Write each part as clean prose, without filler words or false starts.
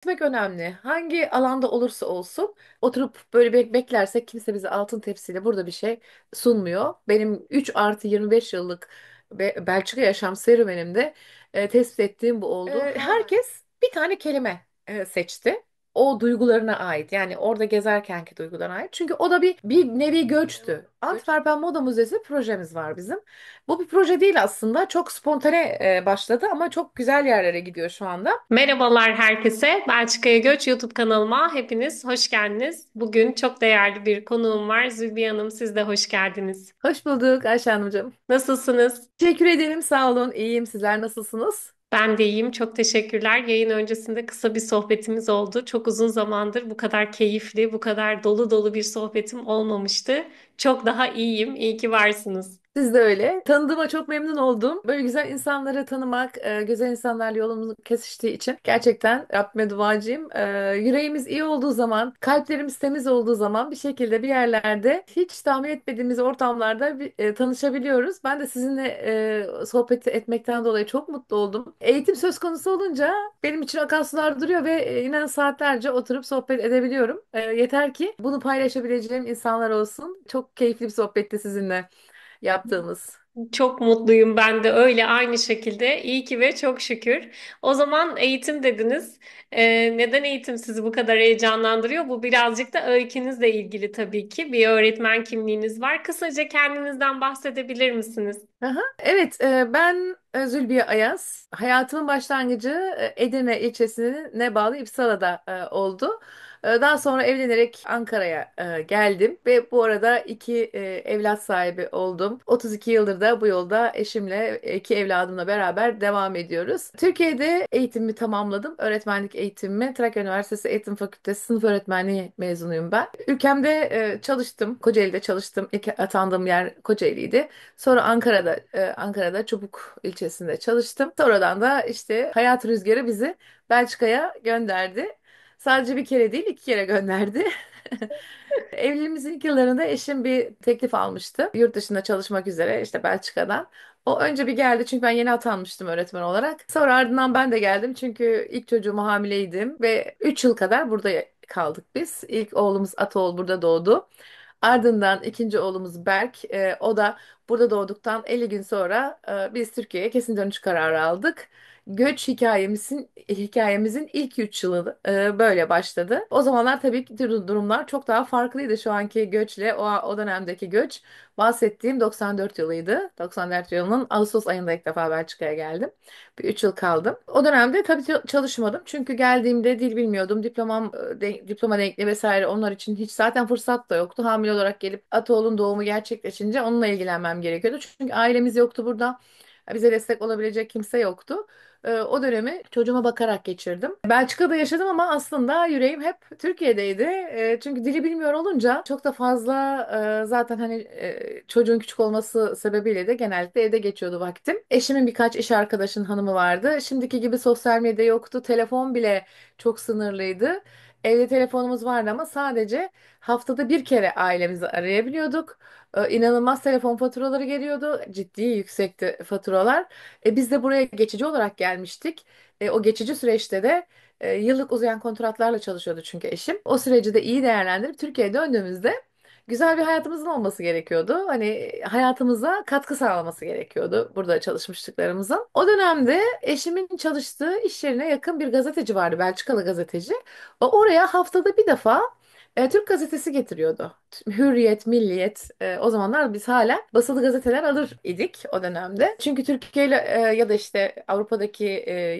Gitmek önemli. Hangi alanda olursa olsun oturup böyle beklersek kimse bize altın tepsiyle burada bir şey sunmuyor. Benim 3 artı 25 yıllık Belçika yaşam serüvenimde tespit ettiğim bu oldu. Herkes bir tane kelime seçti. O duygularına ait. Yani orada gezerkenki duygularına ait. Çünkü o da bir nevi göçtü. Antwerpen Moda Müzesi projemiz var bizim. Bu bir proje değil aslında. Çok spontane başladı ama çok güzel yerlere gidiyor şu anda. Merhabalar herkese. Belçika'ya Göç YouTube kanalıma hepiniz hoş geldiniz. Bugün çok değerli bir konuğum var. Zülbiye Hanım siz de hoş geldiniz. Hoş bulduk Ayşe Hanımcığım. Nasılsınız? Teşekkür ederim. Sağ olun. İyiyim. Sizler nasılsınız? Ben de iyiyim. Çok teşekkürler. Yayın öncesinde kısa bir sohbetimiz oldu. Çok uzun zamandır bu kadar keyifli, bu kadar dolu dolu bir sohbetim olmamıştı. Çok daha iyiyim. İyi ki varsınız. Siz de öyle. Tanıdığıma çok memnun oldum. Böyle güzel insanları tanımak, güzel insanlarla yolumuz kesiştiği için gerçekten Rabbime duacıyım. Yüreğimiz iyi olduğu zaman, kalplerimiz temiz olduğu zaman bir şekilde bir yerlerde hiç tahmin etmediğimiz ortamlarda tanışabiliyoruz. Ben de sizinle sohbet etmekten dolayı çok mutlu oldum. Eğitim söz konusu olunca benim için akan sular duruyor ve inan saatlerce oturup sohbet edebiliyorum. Yeter ki bunu paylaşabileceğim insanlar olsun. Çok keyifli bir sohbetti sizinle yaptığımız. Çok mutluyum ben de öyle aynı şekilde. İyi ki ve çok şükür. O zaman eğitim dediniz. Neden eğitim sizi bu kadar heyecanlandırıyor? Bu birazcık da öykünüzle ilgili tabii ki. Bir öğretmen kimliğiniz var. Kısaca kendinizden bahsedebilir misiniz? Aha. Evet, ben Zülbiye Ayaz. Hayatımın başlangıcı Edirne ilçesine bağlı İpsala'da oldu. Daha sonra evlenerek Ankara'ya geldim ve bu arada iki evlat sahibi oldum. 32 yıldır da bu yolda eşimle, iki evladımla beraber devam ediyoruz. Türkiye'de eğitimimi tamamladım. Öğretmenlik eğitimimi Trakya Üniversitesi Eğitim Fakültesi sınıf öğretmenliği mezunuyum ben. Ülkemde çalıştım. Kocaeli'de çalıştım. İlk atandığım yer Kocaeli'ydi. Sonra Ankara'da Çubuk ilçesinde çalıştım. Sonradan da işte hayat rüzgarı bizi Belçika'ya gönderdi. Sadece bir kere değil, iki kere gönderdi. Evliliğimizin ilk yıllarında eşim bir teklif almıştı. Yurt dışında çalışmak üzere işte Belçika'dan. O önce bir geldi çünkü ben yeni atanmıştım öğretmen olarak. Sonra ardından ben de geldim çünkü ilk çocuğuma hamileydim ve 3 yıl kadar burada kaldık biz. İlk oğlumuz Ataol burada doğdu. Ardından ikinci oğlumuz Berk, o da burada doğduktan 50 gün sonra biz Türkiye'ye kesin dönüş kararı aldık. Göç hikayemizin ilk 3 yılı böyle başladı. O zamanlar tabii ki durumlar çok daha farklıydı şu anki göçle o dönemdeki göç. Bahsettiğim 94 yılıydı. 94 yılının Ağustos ayında ilk defa Belçika'ya geldim. Bir 3 yıl kaldım. O dönemde tabii çalışmadım. Çünkü geldiğimde dil bilmiyordum. Diploma denkli vesaire onlar için hiç zaten fırsat da yoktu. Hamile olarak gelip Ataoğlu'nun doğumu gerçekleşince onunla ilgilenmem gerekiyordu. Çünkü ailemiz yoktu burada. Bize destek olabilecek kimse yoktu. O dönemi çocuğuma bakarak geçirdim. Belçika'da yaşadım ama aslında yüreğim hep Türkiye'deydi. Çünkü dili bilmiyor olunca çok da fazla zaten hani çocuğun küçük olması sebebiyle de genellikle evde geçiyordu vaktim. Eşimin birkaç iş arkadaşının hanımı vardı. Şimdiki gibi sosyal medya yoktu. Telefon bile çok sınırlıydı. Evde telefonumuz vardı ama sadece haftada bir kere ailemizi arayabiliyorduk. İnanılmaz telefon faturaları geliyordu. Ciddi yüksekti faturalar. Biz de buraya geçici olarak gelmiştik. O geçici süreçte de yıllık uzayan kontratlarla çalışıyordu çünkü eşim. O süreci de iyi değerlendirip Türkiye'ye döndüğümüzde güzel bir hayatımızın olması gerekiyordu. Hani hayatımıza katkı sağlaması gerekiyordu burada çalışmışlıklarımızın. O dönemde eşimin çalıştığı iş yerine yakın bir gazeteci vardı, Belçikalı gazeteci. Oraya haftada bir defa Türk gazetesi getiriyordu. Hürriyet, Milliyet. O zamanlar biz hala basılı gazeteler alır idik o dönemde. Çünkü Türkiye ile ya da işte Avrupa'daki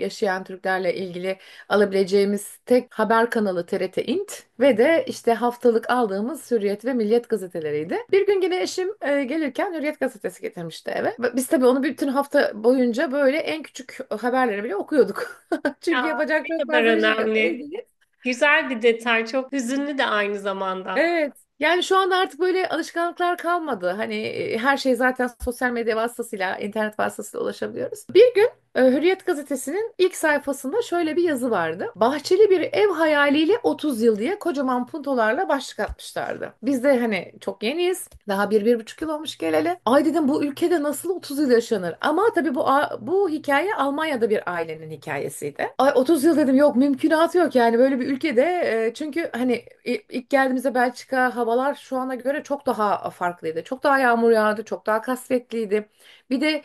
yaşayan Türklerle ilgili alabileceğimiz tek haber kanalı TRT Int ve de işte haftalık aldığımız Hürriyet ve Milliyet gazeteleriydi. Bir gün yine eşim gelirken Hürriyet gazetesi getirmişti eve. Biz tabii onu bütün hafta boyunca böyle en küçük haberleri bile okuyorduk. Çünkü Aa, yapacak ne çok kadar fazla bir şey yok. önemli. Evdeyiz. Güzel bir detay, çok hüzünlü de aynı zamanda. Evet. Yani şu anda artık böyle alışkanlıklar kalmadı. Hani her şey zaten sosyal medya vasıtasıyla, internet vasıtasıyla ulaşabiliyoruz. Bir gün Hürriyet gazetesinin ilk sayfasında şöyle bir yazı vardı. Bahçeli bir ev hayaliyle 30 yıl diye kocaman puntolarla başlık atmışlardı. Biz de hani çok yeniyiz. Daha bir, 1,5 yıl olmuş geleli. Ay dedim, bu ülkede nasıl 30 yıl yaşanır? Ama tabii bu hikaye Almanya'da bir ailenin hikayesiydi. Ay 30 yıl dedim, yok mümkünatı yok yani böyle bir ülkede. Çünkü hani ilk geldiğimizde Belçika, havalar şu ana göre çok daha farklıydı. Çok daha yağmur yağdı, çok daha kasvetliydi. Bir de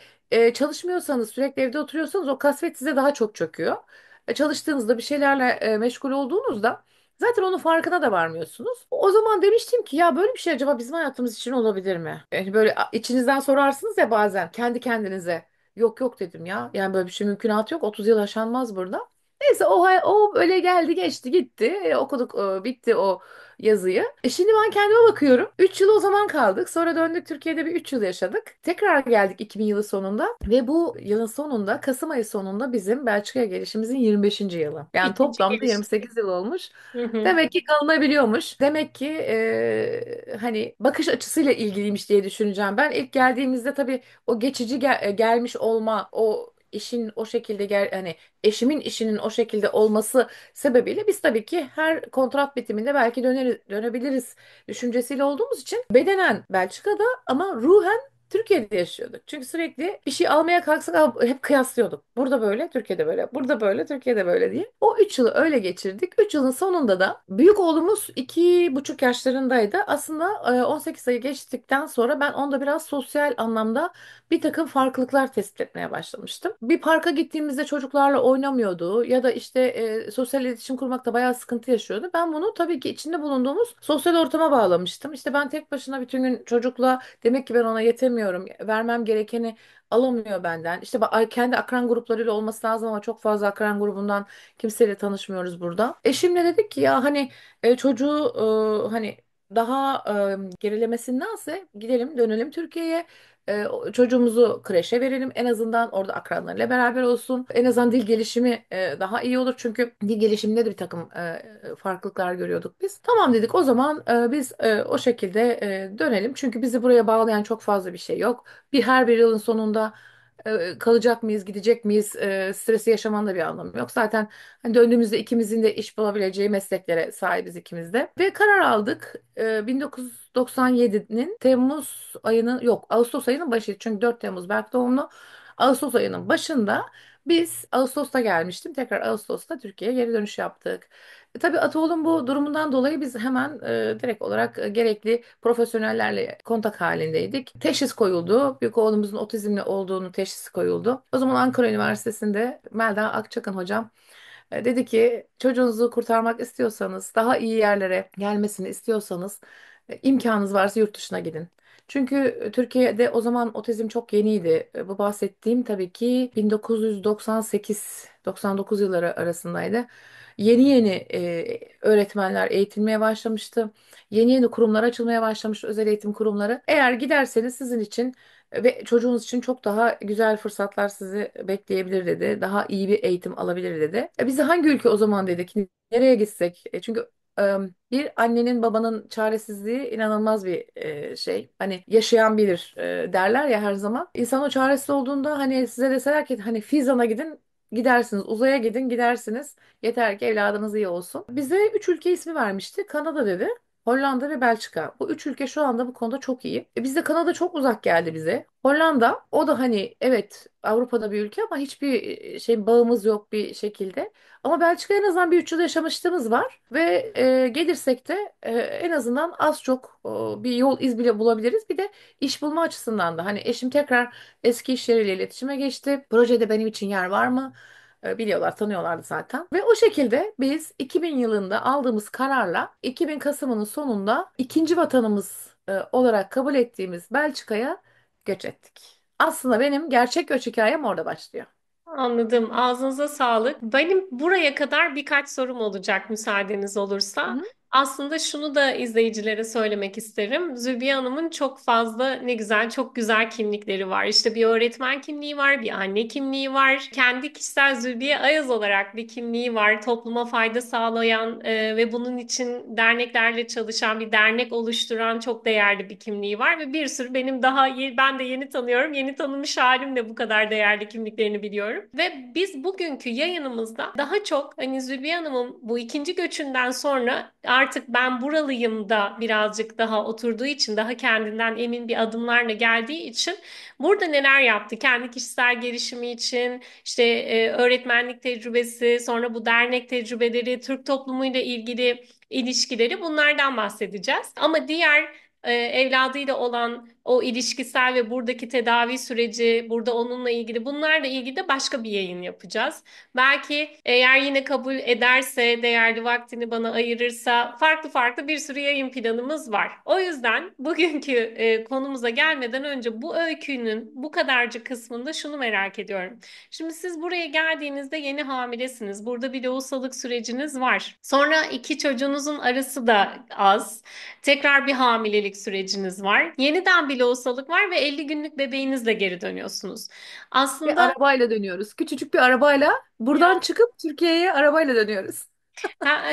çalışmıyorsanız, sürekli evde oturuyorsanız o kasvet size daha çok çöküyor. Çalıştığınızda, bir şeylerle meşgul olduğunuzda zaten onun farkına da varmıyorsunuz. O zaman demiştim ki ya böyle bir şey acaba bizim hayatımız için olabilir mi? Yani böyle içinizden sorarsınız ya bazen kendi kendinize. Yok yok dedim ya. Yani böyle bir şey mümkünatı yok. 30 yıl yaşanmaz burada. Neyse o öyle geldi geçti gitti. Okuduk, bitti o yazıyı. Şimdi ben kendime bakıyorum. 3 yıl o zaman kaldık. Sonra döndük, Türkiye'de bir 3 yıl yaşadık. Tekrar geldik 2000 yılı sonunda. Ve bu yılın sonunda, Kasım ayı sonunda bizim Belçika'ya gelişimizin 25. yılı. Yani İkinci toplamda geliş. 28 yıl olmuş. Hı hı. Demek ki kalınabiliyormuş. Demek ki hani bakış açısıyla ilgiliymiş diye düşüneceğim. Ben ilk geldiğimizde tabii o geçici gelmiş olma, o işin o şekilde hani eşimin işinin o şekilde olması sebebiyle biz tabii ki her kontrat bitiminde belki dönebiliriz düşüncesiyle olduğumuz için bedenen Belçika'da ama ruhen Türkiye'de yaşıyorduk. Çünkü sürekli bir şey almaya kalksak hep kıyaslıyorduk. Burada böyle, Türkiye'de böyle. Burada böyle, Türkiye'de böyle diye. O 3 yılı öyle geçirdik. 3 yılın sonunda da büyük oğlumuz 2,5 yaşlarındaydı. Aslında 18 ayı geçtikten sonra ben onda biraz sosyal anlamda bir takım farklılıklar tespit etmeye başlamıştım. Bir parka gittiğimizde çocuklarla oynamıyordu ya da işte sosyal iletişim kurmakta bayağı sıkıntı yaşıyordu. Ben bunu tabii ki içinde bulunduğumuz sosyal ortama bağlamıştım. İşte ben tek başına bütün gün çocukla, demek ki ben ona yetemiyorum. Vermem gerekeni alamıyor benden. İşte kendi akran gruplarıyla olması lazım ama çok fazla akran grubundan kimseyle tanışmıyoruz burada. Eşimle dedik ki ya hani çocuğu hani daha gerilemesindense gidelim dönelim Türkiye'ye. Çocuğumuzu kreşe verelim. En azından orada akranlarıyla beraber olsun. En azından dil gelişimi daha iyi olur. Çünkü dil gelişiminde de bir takım farklılıklar görüyorduk biz. Tamam dedik, o zaman biz o şekilde dönelim. Çünkü bizi buraya bağlayan çok fazla bir şey yok. Her bir yılın sonunda kalacak mıyız, gidecek miyiz? Stresi yaşamanın da bir anlamı yok. Zaten hani döndüğümüzde ikimizin de iş bulabileceği mesleklere sahibiz ikimiz de. Ve karar aldık. 1997'nin Temmuz ayının, yok Ağustos ayının başıydı. Çünkü 4 Temmuz Berk doğumlu. Ağustos ayının başında biz Ağustos'ta gelmiştim. Tekrar Ağustos'ta Türkiye'ye geri dönüş yaptık. Tabii Atoğlu'nun bu durumundan dolayı biz hemen direkt olarak gerekli profesyonellerle kontak halindeydik. Teşhis koyuldu. Büyük oğlumuzun otizmli olduğunu teşhisi koyuldu. O zaman Ankara Üniversitesi'nde Melda Akçakın hocam dedi ki çocuğunuzu kurtarmak istiyorsanız, daha iyi yerlere gelmesini istiyorsanız imkanınız varsa yurt dışına gidin. Çünkü Türkiye'de o zaman otizm çok yeniydi. Bu bahsettiğim tabii ki 1998-99 yılları arasındaydı. Yeni yeni öğretmenler eğitilmeye başlamıştı. Yeni yeni kurumlar açılmaya başlamış, özel eğitim kurumları. Eğer giderseniz sizin için ve çocuğunuz için çok daha güzel fırsatlar sizi bekleyebilir dedi. Daha iyi bir eğitim alabilir dedi. Biz de hangi ülke o zaman dedik? Nereye gitsek? Çünkü bir annenin babanın çaresizliği inanılmaz bir şey. Hani yaşayan bilir derler ya her zaman. İnsan o çaresiz olduğunda hani size deseler ki hani Fizan'a gidin, gidersiniz. Uzaya gidin, gidersiniz. Yeter ki evladınız iyi olsun. Bize 3 ülke ismi vermişti. Kanada dedi. Hollanda ve Belçika. Bu 3 ülke şu anda bu konuda çok iyi. Bizde Kanada çok uzak geldi bize. Hollanda, o da hani evet Avrupa'da bir ülke ama hiçbir şey bağımız yok bir şekilde. Ama Belçika en azından bir 3 yıl yaşamışlığımız var ve gelirsek de en azından az çok bir yol iz bile bulabiliriz. Bir de iş bulma açısından da hani eşim tekrar eski iş yeriyle iletişime geçti. Projede benim için yer var mı? Biliyorlar, tanıyorlardı zaten. Ve o şekilde biz 2000 yılında aldığımız kararla 2000 Kasım'ının sonunda ikinci vatanımız olarak kabul ettiğimiz Belçika'ya göç ettik. Aslında benim gerçek göç hikayem orada başlıyor. Anladım. Ağzınıza sağlık. Benim buraya kadar birkaç sorum olacak müsaadeniz Hı olursa. hı. Aslında şunu da izleyicilere söylemek isterim. Zülbiye Hanım'ın çok fazla ne güzel, çok güzel kimlikleri var. İşte bir öğretmen kimliği var, bir anne kimliği var. Kendi kişisel Zülbiye Ayaz olarak bir kimliği var. Topluma fayda sağlayan ve bunun için derneklerle çalışan, bir dernek oluşturan çok değerli bir kimliği var. Ve bir sürü benim ben de yeni tanıyorum. Yeni tanımış halimle bu kadar değerli kimliklerini biliyorum. Ve biz bugünkü yayınımızda daha çok hani Zülbiye Hanım'ın bu ikinci göçünden sonra artık ben buralıyım da birazcık daha oturduğu için, daha kendinden emin bir adımlarla geldiği için burada neler yaptı? Kendi kişisel gelişimi için işte öğretmenlik tecrübesi, sonra bu dernek tecrübeleri, Türk toplumuyla ilgili ilişkileri, bunlardan bahsedeceğiz. Ama diğer evladıyla olan o ilişkisel ve buradaki tedavi süreci, burada onunla ilgili, bunlarla ilgili de başka bir yayın yapacağız. Belki eğer yine kabul ederse, değerli vaktini bana ayırırsa, farklı farklı bir sürü yayın planımız var. O yüzden bugünkü konumuza gelmeden önce bu öykünün bu kadarcık kısmında şunu merak ediyorum. Şimdi siz buraya geldiğinizde yeni hamilesiniz. Burada bir lohusalık süreciniz var. Sonra iki çocuğunuzun arası da az. Tekrar bir hamilelik süreciniz var. Yeniden bir lohusalık var ve 50 günlük bebeğinizle geri dönüyorsunuz. Bir Aslında arabayla dönüyoruz. Küçücük bir arabayla buradan çıkıp Türkiye'ye arabayla dönüyoruz.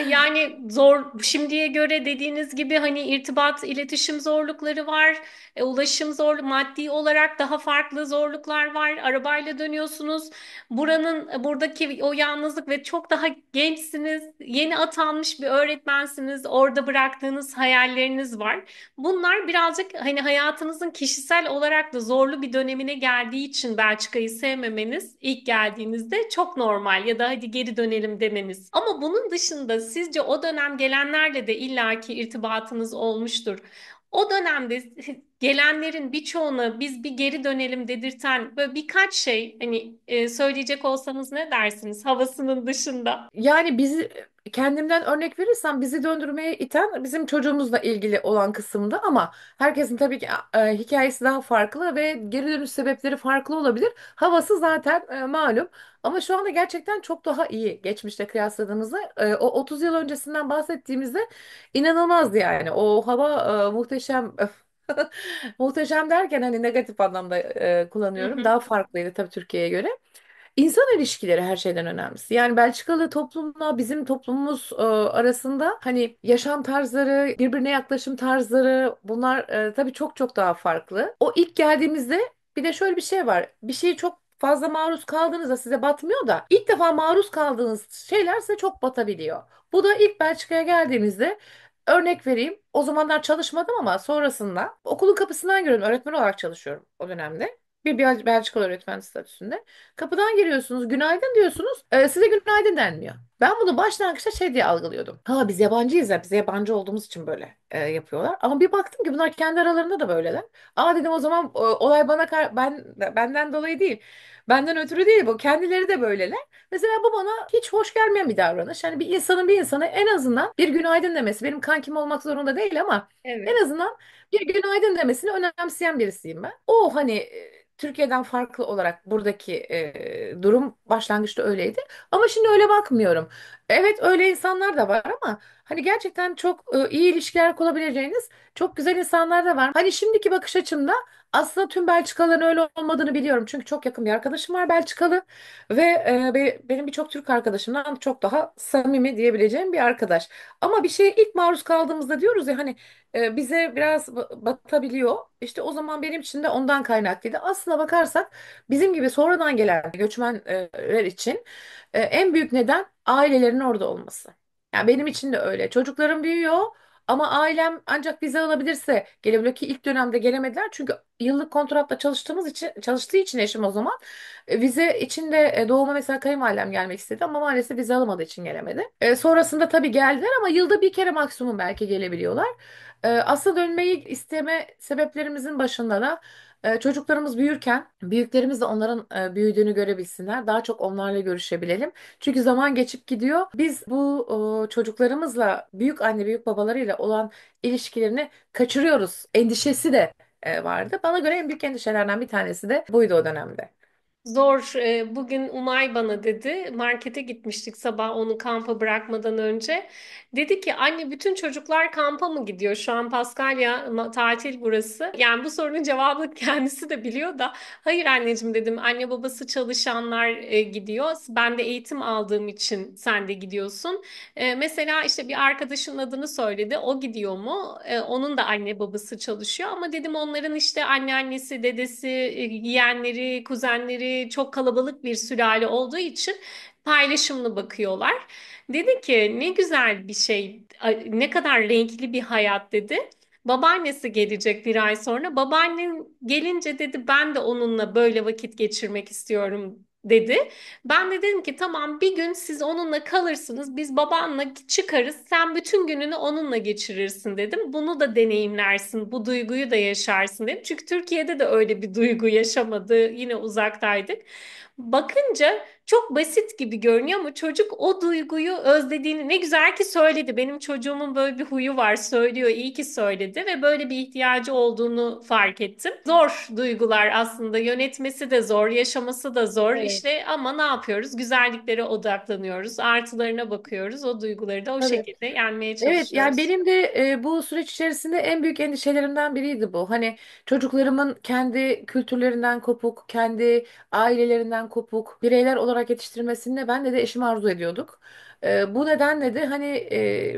Yani zor, şimdiye göre dediğiniz gibi hani irtibat, iletişim zorlukları var, ulaşım zor, maddi olarak daha farklı zorluklar var. Arabayla dönüyorsunuz. Buradaki o yalnızlık ve çok daha gençsiniz, yeni atanmış bir öğretmensiniz, orada bıraktığınız hayalleriniz var. Bunlar birazcık hani hayatınızın kişisel olarak da zorlu bir dönemine geldiği için Belçika'yı sevmemeniz ilk geldiğinizde çok normal, ya da hadi geri dönelim demeniz. Ama bunun dışında sizce o dönem gelenlerle de illaki irtibatınız olmuştur. O dönemde gelenlerin birçoğuna biz bir geri dönelim dedirten böyle birkaç şey hani söyleyecek olsanız ne dersiniz havasının dışında? Yani bizi kendimden örnek verirsem bizi döndürmeye iten bizim çocuğumuzla ilgili olan kısımda ama herkesin tabii ki hikayesi daha farklı ve geri dönüş sebepleri farklı olabilir. Havası zaten malum ama şu anda gerçekten çok daha iyi geçmişte kıyasladığımızda. O 30 yıl öncesinden bahsettiğimizde inanılmazdı yani. O hava muhteşem. Muhteşem derken hani negatif anlamda Hı kullanıyorum. hı. Daha farklıydı tabii Türkiye'ye göre. İnsan ilişkileri her şeyden önemlisi. Yani Belçikalı toplumla bizim toplumumuz arasında hani yaşam tarzları, birbirine yaklaşım tarzları bunlar tabii çok çok daha farklı. O ilk geldiğimizde bir de şöyle bir şey var. Bir şeyi çok fazla maruz kaldığınızda size batmıyor da ilk defa maruz kaldığınız şeyler size çok batabiliyor. Bu da ilk Belçika'ya geldiğimizde örnek vereyim. O zamanlar çalışmadım ama sonrasında okulun kapısından giriyorum. Öğretmen olarak çalışıyorum o dönemde. Bir Belçikalı öğretmen statüsünde. Kapıdan giriyorsunuz, günaydın diyorsunuz. Size günaydın denmiyor. Ben bunu başlangıçta şey diye algılıyordum. Ha biz yabancıyız ya, bize yabancı olduğumuz için böyle yapıyorlar. Ama bir baktım ki bunlar kendi aralarında da böyleler. Aa dedim o zaman olay benden dolayı değil. Benden ötürü değil bu. Kendileri de böyleler. Mesela bu bana hiç hoş gelmeyen bir davranış. Yani bir insanın bir insana en azından bir günaydın demesi. Benim kankim olmak zorunda değil ama en Evet. azından bir günaydın demesini önemseyen birisiyim ben. O hani Türkiye'den farklı olarak buradaki durum başlangıçta öyleydi. Ama şimdi öyle bakmıyorum. Evet öyle insanlar da var ama hani gerçekten çok iyi ilişkiler kurabileceğiniz çok güzel insanlar da var. Hani şimdiki bakış açımda aslında tüm Belçikalıların öyle olmadığını biliyorum. Çünkü çok yakın bir arkadaşım var Belçikalı ve benim birçok Türk arkadaşımdan çok daha samimi diyebileceğim bir arkadaş. Ama bir şeye ilk maruz kaldığımızda diyoruz ya hani bize biraz batabiliyor. İşte o zaman benim için de ondan kaynaklıydı. Aslına bakarsak bizim gibi sonradan gelen göçmenler için en büyük neden ailelerin orada olması. Yani benim için de öyle. Çocuklarım büyüyor ama ailem ancak vize alabilirse gelebiliyor ki ilk dönemde gelemediler. Çünkü yıllık kontratla çalıştığı için eşim o zaman vize için de doğuma mesela kayınvalidem gelmek istedi ama maalesef vize alamadığı için gelemedi. Sonrasında tabii geldiler ama yılda bir kere maksimum belki gelebiliyorlar. Aslında dönmeyi isteme sebeplerimizin başında da çocuklarımız büyürken büyüklerimiz de onların büyüdüğünü görebilsinler. Daha çok onlarla görüşebilelim. Çünkü zaman geçip gidiyor. Biz bu çocuklarımızla büyük anne büyük babalarıyla olan ilişkilerini kaçırıyoruz. Endişesi de vardı. Bana göre en büyük endişelerden bir tanesi de buydu o dönemde. Zor. Bugün Umay bana dedi. Markete gitmiştik sabah onu kampa bırakmadan önce. Dedi ki anne bütün çocuklar kampa mı gidiyor? Şu an Paskalya tatil burası. Yani bu sorunun cevabını kendisi de biliyor da. Hayır anneciğim dedim. Anne babası çalışanlar gidiyor. Ben de eğitim aldığım için sen de gidiyorsun. Mesela işte bir arkadaşın adını söyledi. O gidiyor mu? Onun da anne babası çalışıyor. Ama dedim onların işte anneannesi, dedesi, yeğenleri, kuzenleri çok kalabalık bir sülale olduğu için paylaşımlı bakıyorlar. Dedi ki ne güzel bir şey, ne kadar renkli bir hayat dedi. Babaannesi gelecek bir ay sonra. Babaannem gelince dedi ben de onunla böyle vakit geçirmek istiyorum dedi. Ben de dedim ki tamam bir gün siz onunla kalırsınız. Biz babanla çıkarız. Sen bütün gününü onunla geçirirsin dedim. Bunu da deneyimlersin. Bu duyguyu da yaşarsın dedim. Çünkü Türkiye'de de öyle bir duygu yaşamadı. Yine uzaktaydık. Bakınca çok basit gibi görünüyor ama çocuk o duyguyu özlediğini ne güzel ki söyledi. Benim çocuğumun böyle bir huyu var söylüyor. İyi ki söyledi ve böyle bir ihtiyacı olduğunu fark ettim. Zor duygular aslında yönetmesi de zor, yaşaması da zor. Evet. İşte ama ne yapıyoruz? Güzelliklere odaklanıyoruz, artılarına bakıyoruz. O duyguları da o Tabii. şekilde yenmeye Evet, yani çalışıyoruz. benim de bu süreç içerisinde en büyük endişelerimden biriydi bu. Hani çocuklarımın kendi kültürlerinden kopuk, kendi ailelerinden kopuk bireyler olarak yetiştirilmesini ben de eşim arzu ediyorduk. Bu nedenle de hani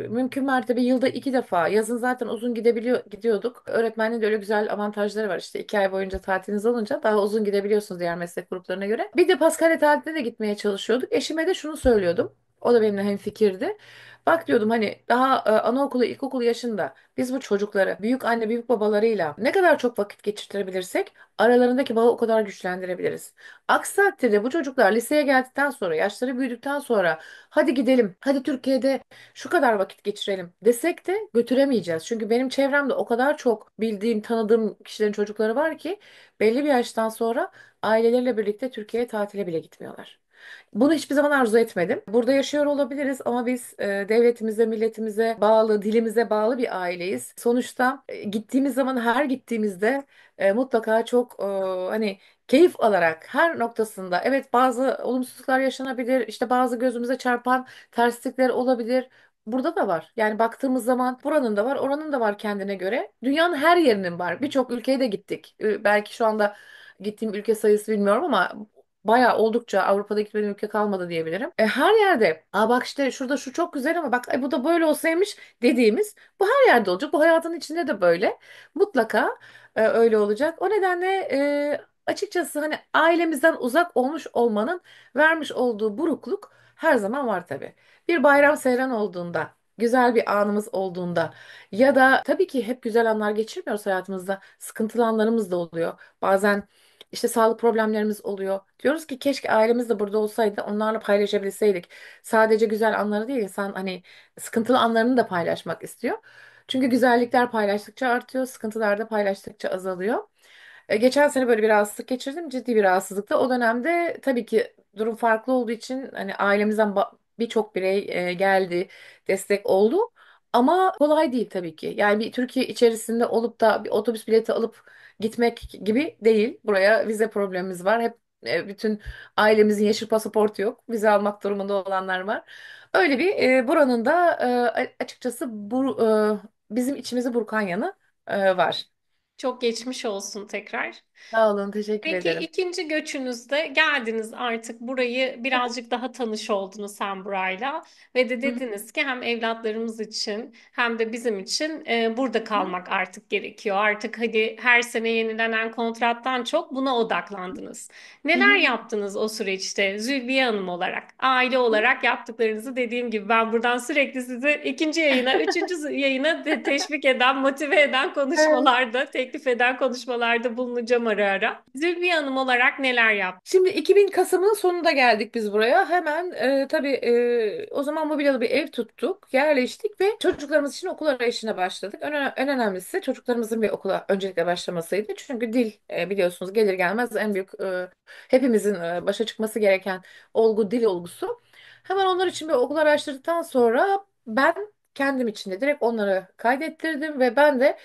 mümkün mertebe yılda 2 defa, yazın zaten uzun gidiyorduk. Öğretmenin de öyle güzel avantajları var, işte 2 ay boyunca tatiliniz olunca daha uzun gidebiliyorsunuz diğer meslek gruplarına göre. Bir de Paskalya tatiline de gitmeye çalışıyorduk. Eşime de şunu söylüyordum. O da benimle hemfikirdi. Bak diyordum, hani daha anaokulu, ilkokul yaşında biz bu çocukları büyük anne büyük babalarıyla ne kadar çok vakit geçirtebilirsek aralarındaki bağı o kadar güçlendirebiliriz. Aksi takdirde bu çocuklar liseye geldikten sonra, yaşları büyüdükten sonra hadi gidelim, hadi Türkiye'de şu kadar vakit geçirelim desek de götüremeyeceğiz. Çünkü benim çevremde o kadar çok bildiğim, tanıdığım kişilerin çocukları var ki belli bir yaştan sonra aileleriyle birlikte Türkiye'ye tatile bile gitmiyorlar. Bunu hiçbir zaman arzu etmedim. Burada yaşıyor olabiliriz ama biz devletimize, milletimize bağlı, dilimize bağlı bir aileyiz. Sonuçta gittiğimiz zaman, her gittiğimizde mutlaka çok hani keyif alarak her noktasında, evet, bazı olumsuzluklar yaşanabilir, işte bazı gözümüze çarpan terslikler olabilir. Burada da var. Yani baktığımız zaman buranın da var, oranın da var kendine göre. Dünyanın her yerinin var. Birçok ülkeye de gittik. Belki şu anda gittiğim ülke sayısı bilmiyorum ama bayağı, oldukça, Avrupa'da gitmediğim ülke kalmadı diyebilirim. Her yerde, aa bak işte şurada şu çok güzel ama bak, ay bu da böyle olsaymış dediğimiz, bu her yerde olacak. Bu hayatın içinde de böyle. Mutlaka öyle olacak. O nedenle açıkçası hani ailemizden uzak olmuş olmanın vermiş olduğu burukluk her zaman var tabii. Bir bayram seyran olduğunda, güzel bir anımız olduğunda ya da tabii ki hep güzel anlar geçirmiyoruz hayatımızda. Sıkıntılı anlarımız da oluyor. Bazen işte sağlık problemlerimiz oluyor. Diyoruz ki keşke ailemiz de burada olsaydı, onlarla paylaşabilseydik. Sadece güzel anları değil, insan hani sıkıntılı anlarını da paylaşmak istiyor. Çünkü güzellikler paylaştıkça artıyor, sıkıntılar da paylaştıkça azalıyor. Geçen sene böyle bir rahatsızlık geçirdim, ciddi bir rahatsızlıkta. O dönemde tabii ki durum farklı olduğu için hani ailemizden birçok birey geldi, destek oldu. Ama kolay değil tabii ki. Yani bir Türkiye içerisinde olup da bir otobüs bileti alıp gitmek gibi değil. Buraya vize problemimiz var. Hep bütün ailemizin yeşil pasaportu yok. Vize almak durumunda olanlar var. Öyle bir buranın da açıkçası bizim içimizi burkan yanı var. Çok geçmiş olsun tekrar. Sağ olun, teşekkür Peki ederim. ikinci göçünüzde geldiniz artık burayı birazcık daha tanış oldunuz sen burayla ve de Hı hı. dediniz ki hem evlatlarımız için hem de bizim için burada Hı kalmak artık gerekiyor. Artık hadi her sene yenilenen kontrattan çok buna odaklandınız. Neler hı. yaptınız o süreçte Zülbiye Hanım olarak, aile Hı. olarak yaptıklarınızı dediğim gibi ben buradan sürekli sizi ikinci yayına, üçüncü yayına teşvik eden, motive eden Evet. konuşmalarda, teklif eden konuşmalarda bulunacağım ara ara. Zülbiye Hanım olarak neler yaptı? Şimdi 2000 Kasım'ın sonunda geldik biz buraya. Hemen tabii o zaman mobilyalı bir ev tuttuk, yerleştik ve çocuklarımız için okul arayışına başladık. En önemlisi çocuklarımızın bir okula öncelikle başlamasıydı. Çünkü dil, biliyorsunuz, gelir gelmez en büyük, hepimizin başa çıkması gereken olgu dil olgusu. Hemen onlar için bir okul araştırdıktan sonra ben kendim için de direkt onları kaydettirdim ve ben de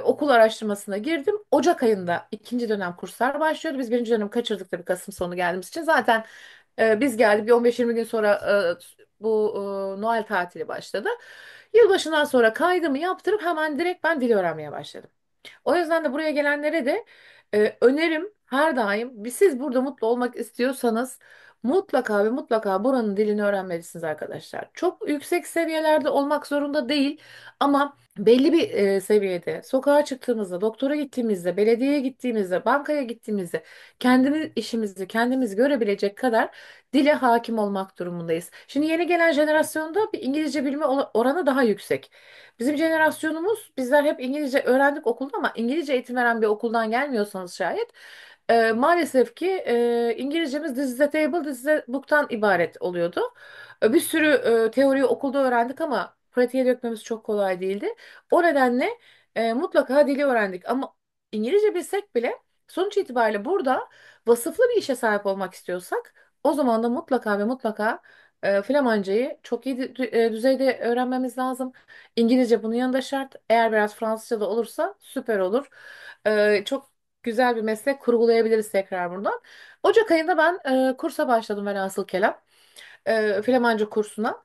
okul araştırmasına girdim. Ocak ayında ikinci dönem kurslar başlıyordu. Biz birinci dönem kaçırdık tabii Kasım sonu geldiğimiz için. Zaten biz geldik bir 15-20 gün sonra bu Noel tatili başladı. Yılbaşından sonra kaydımı yaptırıp hemen direkt ben dil öğrenmeye başladım. O yüzden de buraya gelenlere de önerim her daim siz burada mutlu olmak istiyorsanız mutlaka ve mutlaka buranın dilini öğrenmelisiniz arkadaşlar. Çok yüksek seviyelerde olmak zorunda değil ama belli bir seviyede sokağa çıktığımızda, doktora gittiğimizde, belediyeye gittiğimizde, bankaya gittiğimizde kendimiz işimizi kendimiz görebilecek kadar dile hakim olmak durumundayız. Şimdi yeni gelen jenerasyonda bir İngilizce bilme oranı daha yüksek. Bizim jenerasyonumuz bizler hep İngilizce öğrendik okulda ama İngilizce eğitim veren bir okuldan gelmiyorsanız şayet maalesef ki İngilizcemiz this is a table, this is a book'tan ibaret oluyordu. Bir sürü teoriyi okulda öğrendik ama pratiğe dökmemiz çok kolay değildi. O nedenle mutlaka dili öğrendik ama İngilizce bilsek bile sonuç itibariyle burada vasıflı bir işe sahip olmak istiyorsak o zaman da mutlaka ve mutlaka Flamancayı çok iyi düzeyde öğrenmemiz lazım. İngilizce bunun yanında şart. Eğer biraz Fransızca da olursa süper olur. Çok güzel bir meslek kurgulayabiliriz tekrar buradan. Ocak ayında ben kursa başladım velhasıl kelam. Flemanca kursuna.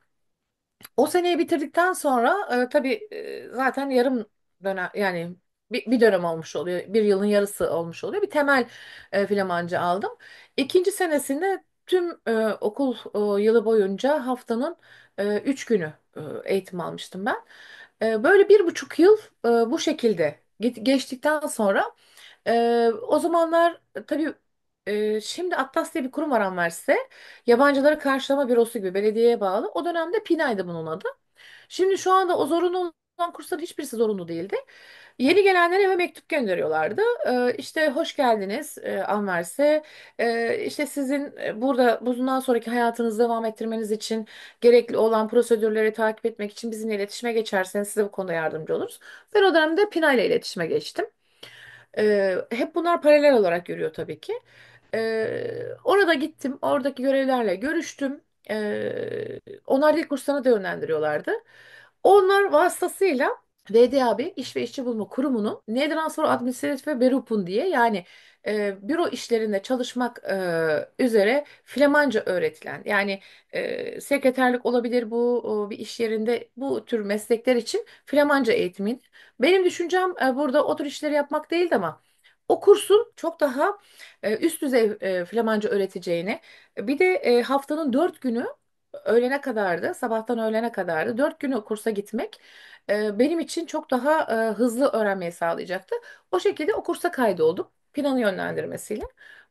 O seneyi bitirdikten sonra tabii zaten yarım dönem yani bir dönem olmuş oluyor. Bir yılın yarısı olmuş oluyor. Bir temel Flemanca aldım. İkinci senesinde tüm okul yılı boyunca haftanın 3 günü eğitim almıştım ben. Böyle 1,5 yıl bu şekilde geçtikten sonra o zamanlar tabii şimdi Atlas diye bir kurum var Anvers'te. Yabancıları karşılama bürosu gibi belediyeye bağlı. O dönemde PİNA'ydı bunun adı. Şimdi şu anda o zorunlu olan kursların hiçbirisi zorunlu değildi. Yeni gelenlere eve mektup gönderiyorlardı. İşte hoş geldiniz Anvers'e. İşte sizin burada bundan sonraki hayatınızı devam ettirmeniz için gerekli olan prosedürleri takip etmek için bizimle iletişime geçerseniz size bu konuda yardımcı oluruz. Ben o dönemde Pina ile iletişime geçtim. Hep bunlar paralel olarak yürüyor tabii ki. Orada gittim, oradaki görevlerle görüştüm. Onlar dil kurslarına da yönlendiriyorlardı. Onlar vasıtasıyla VDAB İş ve İşçi Bulma Kurumu'nun Nederlands voor Administratie ve Beroepen diye yani büro işlerinde çalışmak üzere Flemanca öğretilen yani sekreterlik olabilir bu bir iş yerinde bu tür meslekler için Flemanca eğitimin. Benim düşüncem burada o tür işleri yapmak değildi ama o kursun çok daha üst düzey Flemanca öğreteceğini bir de haftanın 4 günü öğlene kadardı sabahtan öğlene kadardı 4 günü kursa gitmek benim için çok daha hızlı öğrenmeyi sağlayacaktı. O şekilde o kursa kaydoldum planı yönlendirmesiyle.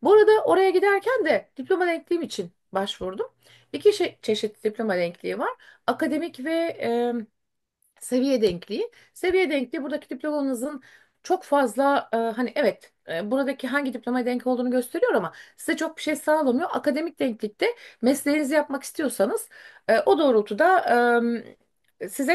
Bu arada oraya giderken de diploma denkliğim için başvurdum. İki çeşit diploma denkliği var. Akademik ve seviye denkliği. Seviye denkliği buradaki diplomanızın çok fazla hani evet buradaki hangi diplomaya denk olduğunu gösteriyor ama size çok bir şey sağlamıyor. Akademik denklikte mesleğinizi yapmak istiyorsanız o doğrultuda size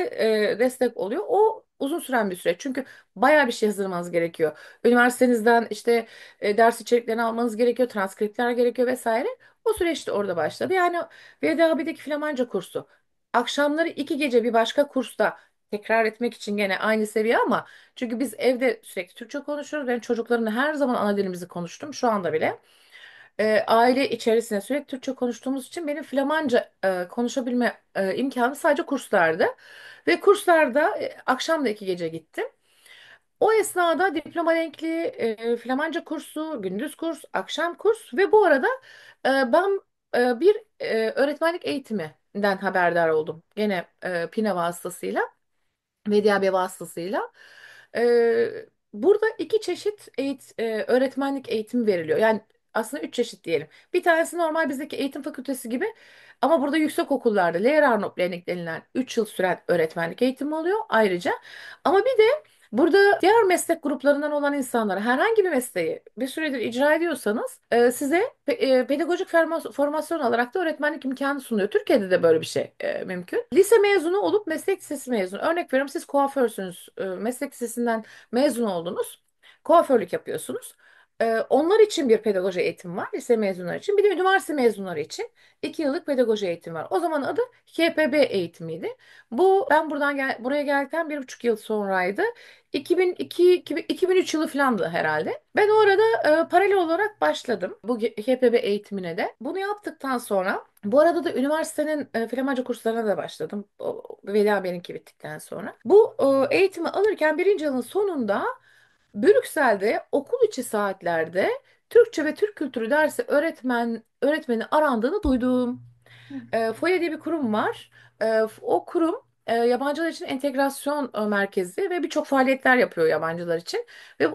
destek oluyor. O uzun süren bir süreç. Çünkü bayağı bir şey hazırlamanız gerekiyor. Üniversitenizden işte ders içeriklerini almanız gerekiyor, transkriptler gerekiyor vesaire. O süreç de orada başladı. Yani VDAB'deki Flamanca kursu. Akşamları 2 gece bir başka kursta tekrar etmek için gene aynı seviye ama çünkü biz evde sürekli Türkçe konuşuyoruz. Ben çocuklarımla her zaman ana dilimizi konuştum şu anda bile. Aile içerisinde sürekli Türkçe konuştuğumuz için benim Flamanca konuşabilme imkanım sadece kurslardı. Ve kurslarda akşam da 2 gece gittim. O esnada diploma denkliği, Flamanca kursu, gündüz kurs, akşam kurs ve bu arada ben bir öğretmenlik eğitiminden haberdar oldum. Gene PINA vasıtasıyla. Medya vasıtasıyla. Burada 2 çeşit öğretmenlik eğitimi veriliyor. Yani aslında 3 çeşit diyelim. Bir tanesi normal bizdeki eğitim fakültesi gibi ama burada yüksek okullarda Lehreranopleiding denilen 3 yıl süren öğretmenlik eğitimi oluyor ayrıca. Ama bir de burada diğer meslek gruplarından olan insanlara herhangi bir mesleği bir süredir icra ediyorsanız size pedagojik formasyon alarak da öğretmenlik imkanı sunuyor. Türkiye'de de böyle bir şey mümkün. Lise mezunu olup meslek lisesi mezunu. Örnek veriyorum siz kuaförsünüz. Meslek lisesinden mezun oldunuz. Kuaförlük yapıyorsunuz. Onlar için bir pedagoji eğitimi var, lise mezunları için. Bir de üniversite mezunları için 2 yıllık pedagoji eğitimi var. O zaman adı KPB eğitimiydi. Bu ben buraya geldikten 1,5 yıl sonraydı. 2003 yılı falandı herhalde. Ben orada paralel olarak başladım bu KPB eğitimine de. Bunu yaptıktan sonra bu arada da üniversitenin Flemenci kurslarına da başladım. Veli benimki bittikten sonra. Bu eğitimi alırken birinci yılın sonunda Brüksel'de okul içi saatlerde Türkçe ve Türk kültürü dersi öğretmeni arandığını duydum. FOYA diye bir kurum var. O kurum yabancılar için entegrasyon merkezi ve birçok faaliyetler yapıyor yabancılar için. Ve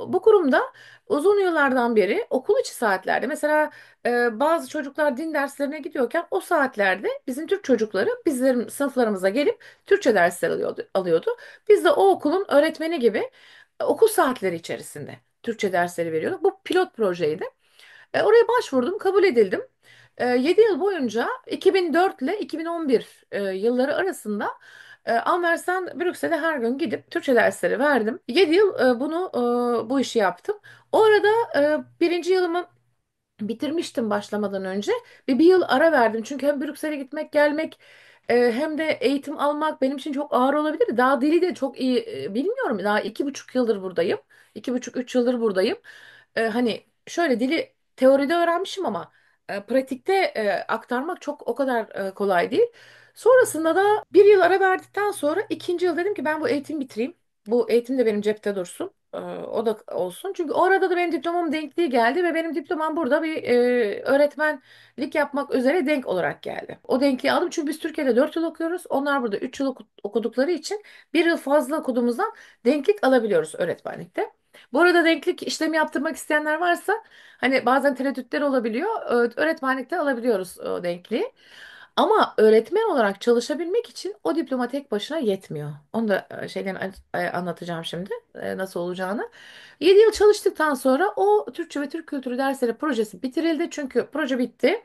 bu kurumda uzun yıllardan beri okul içi saatlerde mesela bazı çocuklar din derslerine gidiyorken o saatlerde bizim Türk çocukları bizim sınıflarımıza gelip Türkçe dersler alıyordu. Biz de o okulun öğretmeni gibi okul saatleri içerisinde Türkçe dersleri veriyorduk. Bu pilot projeydi. Oraya başvurdum, kabul edildim. 7 yıl boyunca 2004 ile 2011 yılları arasında Anvers'ten Brüksel'e her gün gidip Türkçe dersleri verdim. 7 yıl bu işi yaptım. O arada birinci yılımı bitirmiştim başlamadan önce. Bir yıl ara verdim. Çünkü hem Brüksel'e gitmek gelmek hem de eğitim almak benim için çok ağır olabilirdi. Daha dili de çok iyi bilmiyorum. Daha 2,5 yıldır buradayım. 2,5-3 yıldır buradayım. Hani şöyle dili teoride öğrenmişim ama pratikte aktarmak çok o kadar kolay değil. Sonrasında da bir yıl ara verdikten sonra ikinci yıl dedim ki ben bu eğitimi bitireyim. Bu eğitim de benim cepte dursun. O da olsun. Çünkü o arada da benim diplomam denkliği geldi ve benim diplomam burada bir öğretmenlik yapmak üzere denk olarak geldi. O denkliği aldım çünkü biz Türkiye'de 4 yıl okuyoruz. Onlar burada 3 yıl okudukları için bir yıl fazla okuduğumuzdan denklik alabiliyoruz öğretmenlikte. Bu arada denklik işlemi yaptırmak isteyenler varsa hani bazen tereddütler olabiliyor. Öğretmenlikte alabiliyoruz o denkliği. Ama öğretmen olarak çalışabilmek için o diploma tek başına yetmiyor. Onu da anlatacağım şimdi nasıl olacağını. 7 yıl çalıştıktan sonra o Türkçe ve Türk Kültürü dersleri projesi bitirildi. Çünkü proje bitti.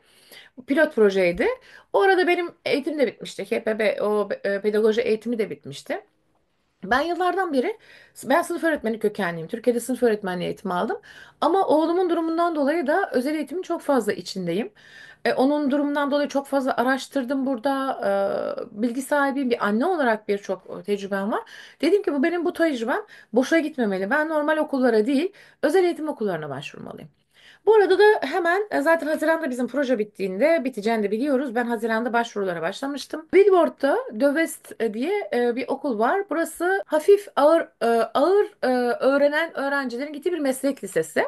Pilot projeydi. O arada benim eğitim de bitmişti. KPB, pedagoji eğitimi de bitmişti. Ben yıllardan beri ben sınıf öğretmeni kökenliyim. Türkiye'de sınıf öğretmenliği eğitimi aldım. Ama oğlumun durumundan dolayı da özel eğitimin çok fazla içindeyim. Onun durumundan dolayı çok fazla araştırdım burada. Bilgi sahibiyim. Bir anne olarak birçok tecrübem var. Dedim ki bu tecrübem boşa gitmemeli. Ben normal okullara değil, özel eğitim okullarına başvurmalıyım. Bu arada da hemen zaten Haziran'da bizim proje biteceğini de biliyoruz. Ben Haziran'da başvurulara başlamıştım. Billboard'da The West diye bir okul var. Burası hafif ağır öğrenen öğrencilerin gittiği bir meslek lisesi.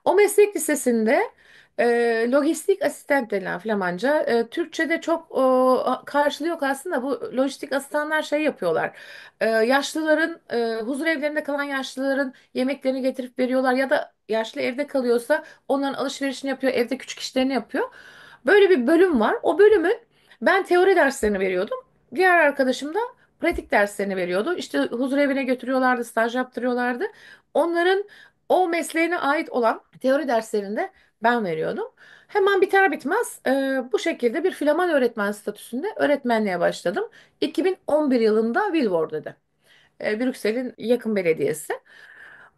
O meslek lisesinde lojistik asistan denilen Flamanca. Türkçe'de çok karşılığı yok aslında. Bu lojistik asistanlar şey yapıyorlar. Huzur evlerinde kalan yaşlıların yemeklerini getirip veriyorlar ya da yaşlı evde kalıyorsa onların alışverişini yapıyor, evde küçük işlerini yapıyor. Böyle bir bölüm var. O bölümün ben teori derslerini veriyordum. Diğer arkadaşım da pratik derslerini veriyordu. İşte huzur evine götürüyorlardı, staj yaptırıyorlardı. Onların o mesleğine ait olan teori derslerinde ben veriyordum. Hemen biter bitmez bu şekilde bir Flaman öğretmen statüsünde öğretmenliğe başladım. 2011 yılında Vilvoorde'de. Brüksel'in yakın belediyesi.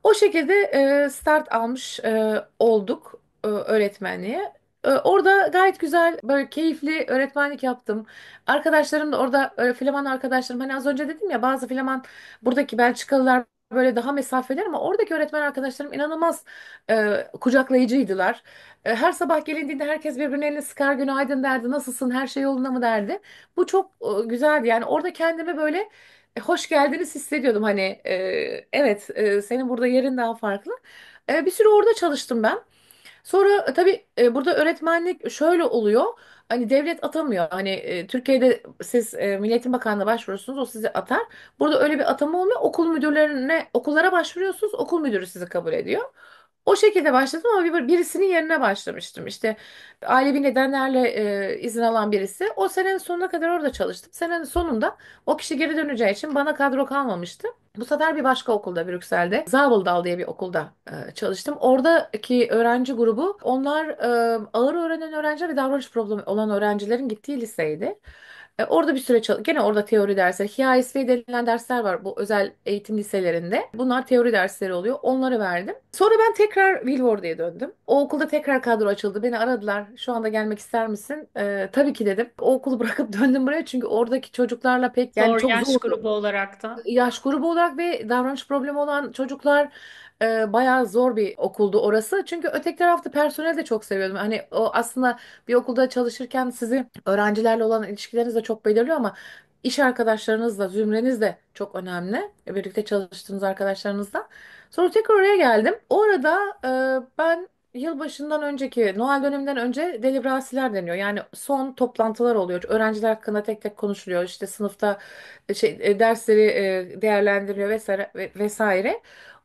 O şekilde start almış olduk öğretmenliğe. Orada gayet güzel, böyle keyifli öğretmenlik yaptım. Arkadaşlarım da orada Flaman arkadaşlarım hani az önce dedim ya bazı Flaman buradaki Belçikalılar böyle daha mesafeler ama oradaki öğretmen arkadaşlarım inanılmaz kucaklayıcıydılar. Her sabah gelindiğinde herkes birbirine elini sıkar, günaydın derdi, nasılsın, her şey yolunda mı derdi. Bu çok güzeldi yani orada kendimi böyle hoş geldiniz hissediyordum hani evet senin burada yerin daha farklı. Bir süre orada çalıştım ben. Sonra tabii burada öğretmenlik şöyle oluyor. Hani devlet atamıyor. Hani Türkiye'de siz Milli Eğitim Bakanlığı'na başvurursunuz o sizi atar. Burada öyle bir atama olmuyor. Okullara başvuruyorsunuz. Okul müdürü sizi kabul ediyor. O şekilde başladım ama birisinin yerine başlamıştım. İşte ailevi nedenlerle izin alan birisi. O senenin sonuna kadar orada çalıştım. Senenin sonunda o kişi geri döneceği için bana kadro kalmamıştı. Bu sefer bir başka okulda Brüksel'de Zaveldal diye bir okulda çalıştım. Oradaki öğrenci grubu onlar ağır öğrenen öğrenciler ve davranış problemi olan öğrencilerin gittiği liseydi. Orada bir süre gene orada teori dersleri, HISV denilen dersler var bu özel eğitim liselerinde. Bunlar teori dersleri oluyor. Onları verdim. Sonra ben tekrar Wilworth'a döndüm. O okulda tekrar kadro açıldı. Beni aradılar. Şu anda gelmek ister misin? Tabii ki dedim. O okulu bırakıp döndüm buraya çünkü oradaki çocuklarla pek yani Zor çok yaş zordu. grubu olarak da. Yaş grubu olarak ve davranış problemi olan çocuklar bayağı zor bir okuldu orası. Çünkü öteki tarafta personeli de çok seviyordum. Hani o aslında bir okulda çalışırken sizi öğrencilerle olan ilişkileriniz de çok belirliyor ama iş arkadaşlarınızla, zümreniz de çok önemli. Birlikte çalıştığınız arkadaşlarınızla. Sonra tekrar oraya geldim. Orada ben yılbaşından önceki, Noel döneminden önce delibrasiler deniyor. Yani son toplantılar oluyor. Öğrenciler hakkında tek tek konuşuluyor. İşte sınıfta dersleri değerlendiriyor vesaire vesaire.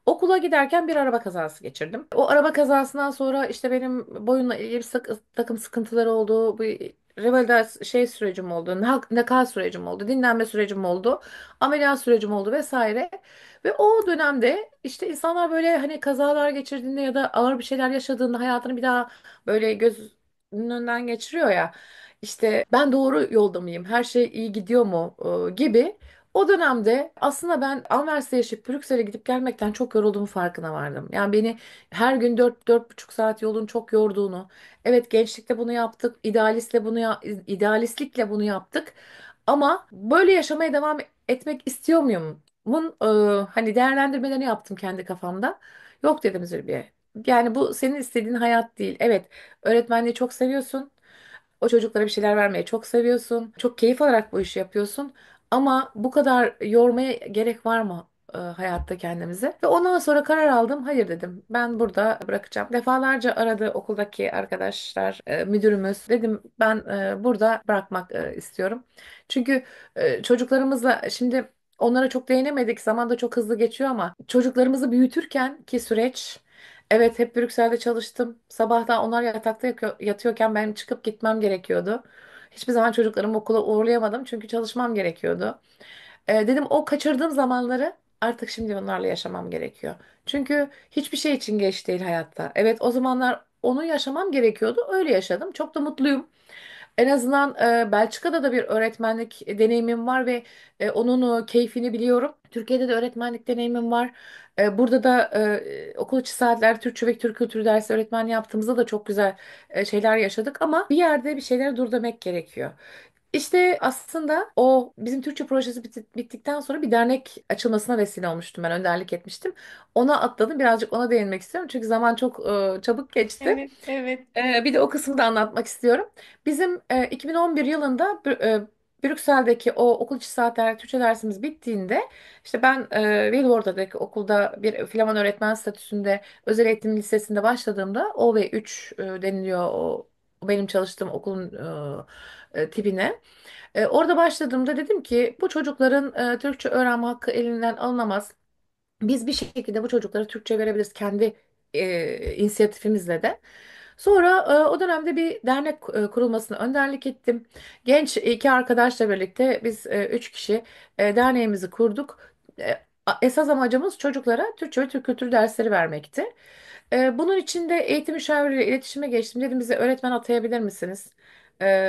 Okula giderken bir araba kazası geçirdim. O araba kazasından sonra işte benim boyunla ilgili bir takım sıkıntıları oldu. Bir revalidasyon sürecim oldu. Nakal sürecim oldu. Dinlenme sürecim oldu. Ameliyat sürecim oldu vesaire. Ve o dönemde işte insanlar böyle hani kazalar geçirdiğinde ya da ağır bir şeyler yaşadığında hayatını bir daha böyle gözünün önünden geçiriyor ya. İşte ben doğru yolda mıyım? Her şey iyi gidiyor mu? Gibi. O dönemde aslında ben Anvers'te yaşayıp Brüksel'e gidip gelmekten çok yorulduğumu farkına vardım. Yani beni her gün 4-4,5 saat yolun çok yorduğunu. Evet, gençlikte bunu yaptık. İdealistlikle bunu yaptık. Ama böyle yaşamaya devam etmek istiyor muyum? Hani değerlendirmelerini yaptım kendi kafamda. Yok dedim Zülbiye. Yani bu senin istediğin hayat değil. Evet, öğretmenliği çok seviyorsun. O çocuklara bir şeyler vermeyi çok seviyorsun. Çok keyif alarak bu işi yapıyorsun. Ama bu kadar yormaya gerek var mı hayatta kendimizi? Ve ondan sonra karar aldım. Hayır dedim. Ben burada bırakacağım. Defalarca aradı okuldaki arkadaşlar, müdürümüz. Dedim ben burada bırakmak istiyorum. Çünkü çocuklarımızla şimdi onlara çok değinemedik. Zaman da çok hızlı geçiyor ama çocuklarımızı büyütürken ki süreç. Evet, hep Brüksel'de çalıştım. Sabahtan onlar yatakta yatıyorken ben çıkıp gitmem gerekiyordu. Hiçbir zaman çocuklarımı okula uğurlayamadım çünkü çalışmam gerekiyordu. Dedim o kaçırdığım zamanları artık şimdi onlarla yaşamam gerekiyor. Çünkü hiçbir şey için geç değil hayatta. Evet, o zamanlar onu yaşamam gerekiyordu. Öyle yaşadım. Çok da mutluyum. En azından Belçika'da da bir öğretmenlik deneyimim var ve onun keyfini biliyorum. Türkiye'de de öğretmenlik deneyimim var. Burada da okul içi saatler Türkçe ve Türk kültürü dersi öğretmenliği yaptığımızda da çok güzel şeyler yaşadık ama bir yerde bir şeyleri dur demek gerekiyor. İşte aslında o bizim Türkçe projesi bittikten sonra bir dernek açılmasına vesile olmuştum, ben önderlik etmiştim. Ona atladım, birazcık ona değinmek istiyorum çünkü zaman çok çabuk geçti. Evet, evet. Bir de o kısmı da anlatmak istiyorum. Bizim 2011 yılında Brüksel'deki o okul içi saatler Türkçe dersimiz bittiğinde işte ben Wilworth'taki okulda bir Flaman öğretmen statüsünde özel eğitim lisesinde başladığımda OV3 deniliyor o benim çalıştığım okulun tipine. Orada başladığımda dedim ki bu çocukların Türkçe öğrenme hakkı elinden alınamaz. Biz bir şekilde bu çocuklara Türkçe verebiliriz kendi inisiyatifimizle de. Sonra o dönemde bir dernek kurulmasına önderlik ettim. Genç iki arkadaşla birlikte biz üç kişi derneğimizi kurduk. Esas amacımız çocuklara Türkçe ve Türk kültürü dersleri vermekti. Bunun için de eğitim müşavirleriyle iletişime geçtim. Dedim bize öğretmen atayabilir misiniz?